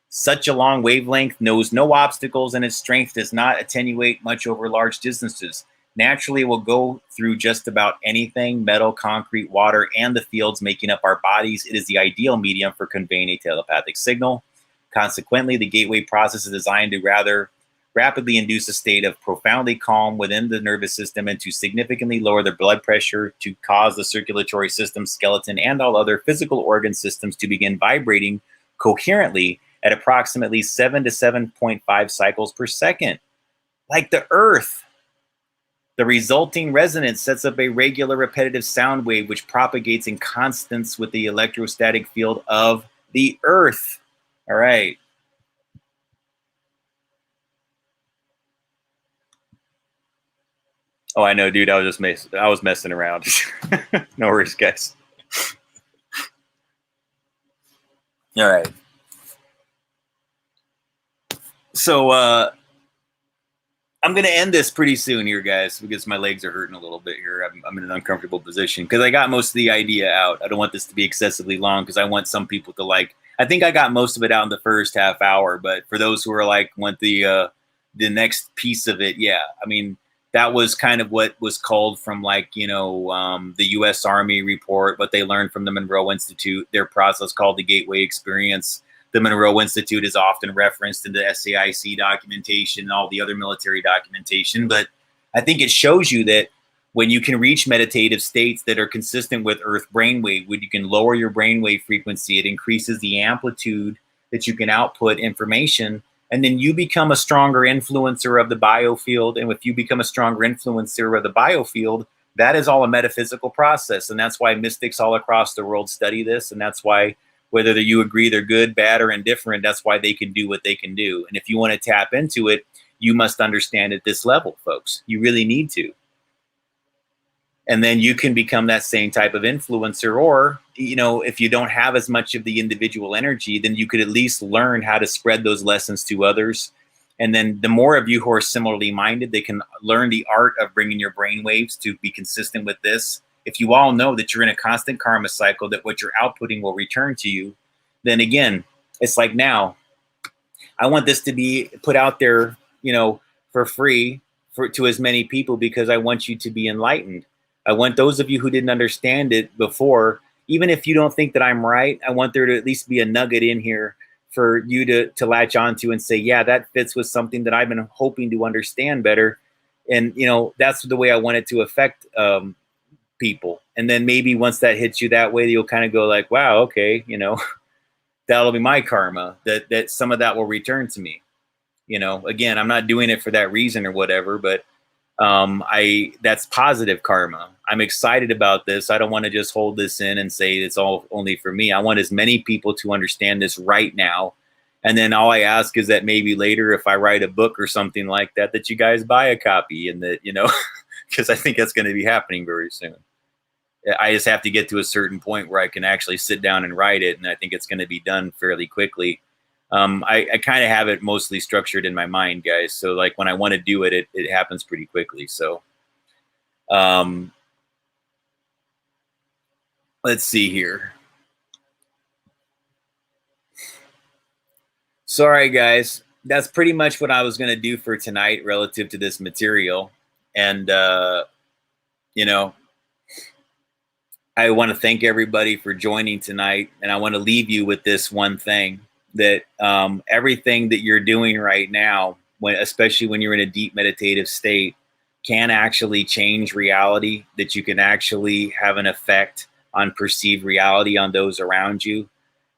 Such a long wavelength knows no obstacles, and its strength does not attenuate much over large distances. Naturally, it will go through just about anything: metal, concrete, water, and the fields making up our bodies. It is the ideal medium for conveying a telepathic signal. Consequently, the gateway process is designed to rather rapidly induce a state of profoundly calm within the nervous system, and to significantly lower the blood pressure, to cause the circulatory system, skeleton, and all other physical organ systems to begin vibrating coherently at approximately 7 to 7.5 cycles per second, like the Earth. The resulting resonance sets up a regular repetitive sound wave which propagates in constance with the electrostatic field of the Earth. All right. Oh, I know, dude. I was messing around. No worries, guys. All right. So I'm going to end this pretty soon here, guys, because my legs are hurting a little bit here. I'm in an uncomfortable position because I got most of the idea out. I don't want this to be excessively long, because I want some people to I think I got most of it out in the first half hour, but for those who are want the next piece of it, yeah. I mean, that was kind of what was called from the U.S. Army report, what they learned from the Monroe Institute, their process called the Gateway Experience. The Monroe Institute is often referenced in the SAIC documentation and all the other military documentation. But I think it shows you that when you can reach meditative states that are consistent with Earth brainwave, when you can lower your brainwave frequency, it increases the amplitude that you can output information. And then you become a stronger influencer of the biofield. And if you become a stronger influencer of the biofield, that is all a metaphysical process. And that's why mystics all across the world study this. And that's why, whether you agree they're good, bad, or indifferent, that's why they can do what they can do. And if you want to tap into it, you must understand at this level, folks. You really need to. And then you can become that same type of influencer. Or, if you don't have as much of the individual energy, then you could at least learn how to spread those lessons to others. And then the more of you who are similarly minded, they can learn the art of bringing your brain waves to be consistent with this. If you all know that you're in a constant karma cycle, that what you're outputting will return to you, then again, it's like, now I want this to be put out there, for free to as many people, because I want you to be enlightened. I want those of you who didn't understand it before, even if you don't think that I'm right, I want there to at least be a nugget in here for you to latch onto and say, yeah, that fits with something that I've been hoping to understand better. And, you know, that's the way I want it to affect people. And then maybe once that hits you that way, you'll kind of go like, wow, okay, you know, that'll be my karma, that some of that will return to me. You know, again, I'm not doing it for that reason or whatever, but that's positive karma. I'm excited about this. I don't want to just hold this in and say it's all only for me. I want as many people to understand this right now. And then all I ask is that maybe later, if I write a book or something like that, that you guys buy a copy, and that, you know, because I think that's going to be happening very soon. I just have to get to a certain point where I can actually sit down and write it. And I think it's going to be done fairly quickly. I kind of have it mostly structured in my mind, guys. So like when I want to do it, it happens pretty quickly. So let's see here. Sorry, guys. That's pretty much what I was going to do for tonight relative to this material. And, you know, I want to thank everybody for joining tonight. And I want to leave you with this one thing, that everything that you're doing right now, especially when you're in a deep meditative state, can actually change reality, that you can actually have an effect on perceived reality on those around you.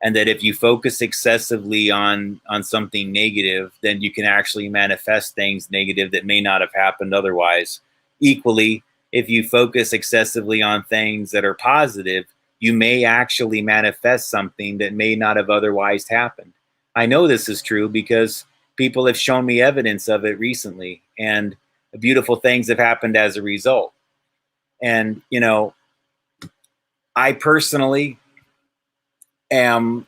And that if you focus excessively on something negative, then you can actually manifest things negative that may not have happened otherwise. Equally, if you focus excessively on things that are positive, you may actually manifest something that may not have otherwise happened. I know this is true because people have shown me evidence of it recently, and beautiful things have happened as a result. And, you know, I personally am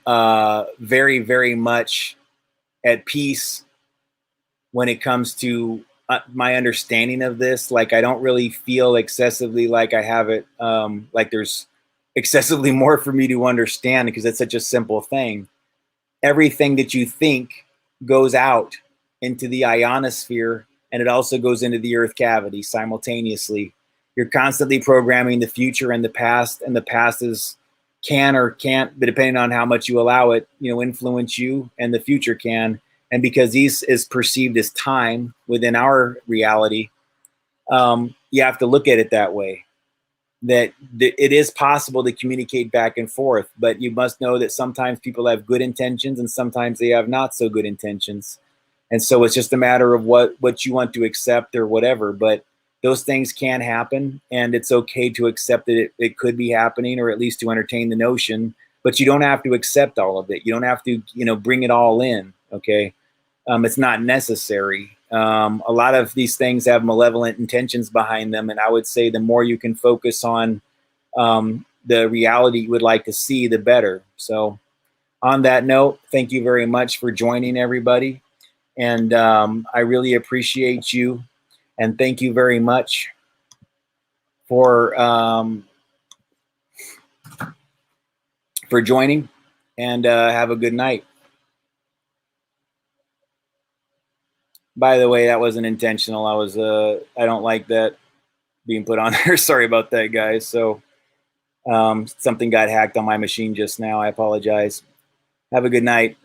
very, very much at peace when it comes to my understanding of this. Like, I don't really feel excessively like I have it, like there's excessively more for me to understand, because it's such a simple thing. Everything that you think goes out into the ionosphere, and it also goes into the earth cavity simultaneously. You're constantly programming the future and the past is can or can't, but depending on how much you allow it, you know, influence you, and the future can. And because these is perceived as time within our reality, you have to look at it that way, that it is possible to communicate back and forth, but you must know that sometimes people have good intentions and sometimes they have not so good intentions. And so it's just a matter of what you want to accept or whatever. But those things can happen, and it's okay to accept that it could be happening, or at least to entertain the notion. But you don't have to accept all of it. You don't have to, you know, bring it all in. Okay. It's not necessary. A lot of these things have malevolent intentions behind them. And I would say the more you can focus on the reality you would like to see, the better. So on that note, thank you very much for joining, everybody. And I really appreciate you. And thank you very much for joining, and have a good night. By the way, that wasn't intentional. I don't like that being put on there. Sorry about that, guys. So something got hacked on my machine just now. I apologize. Have a good night.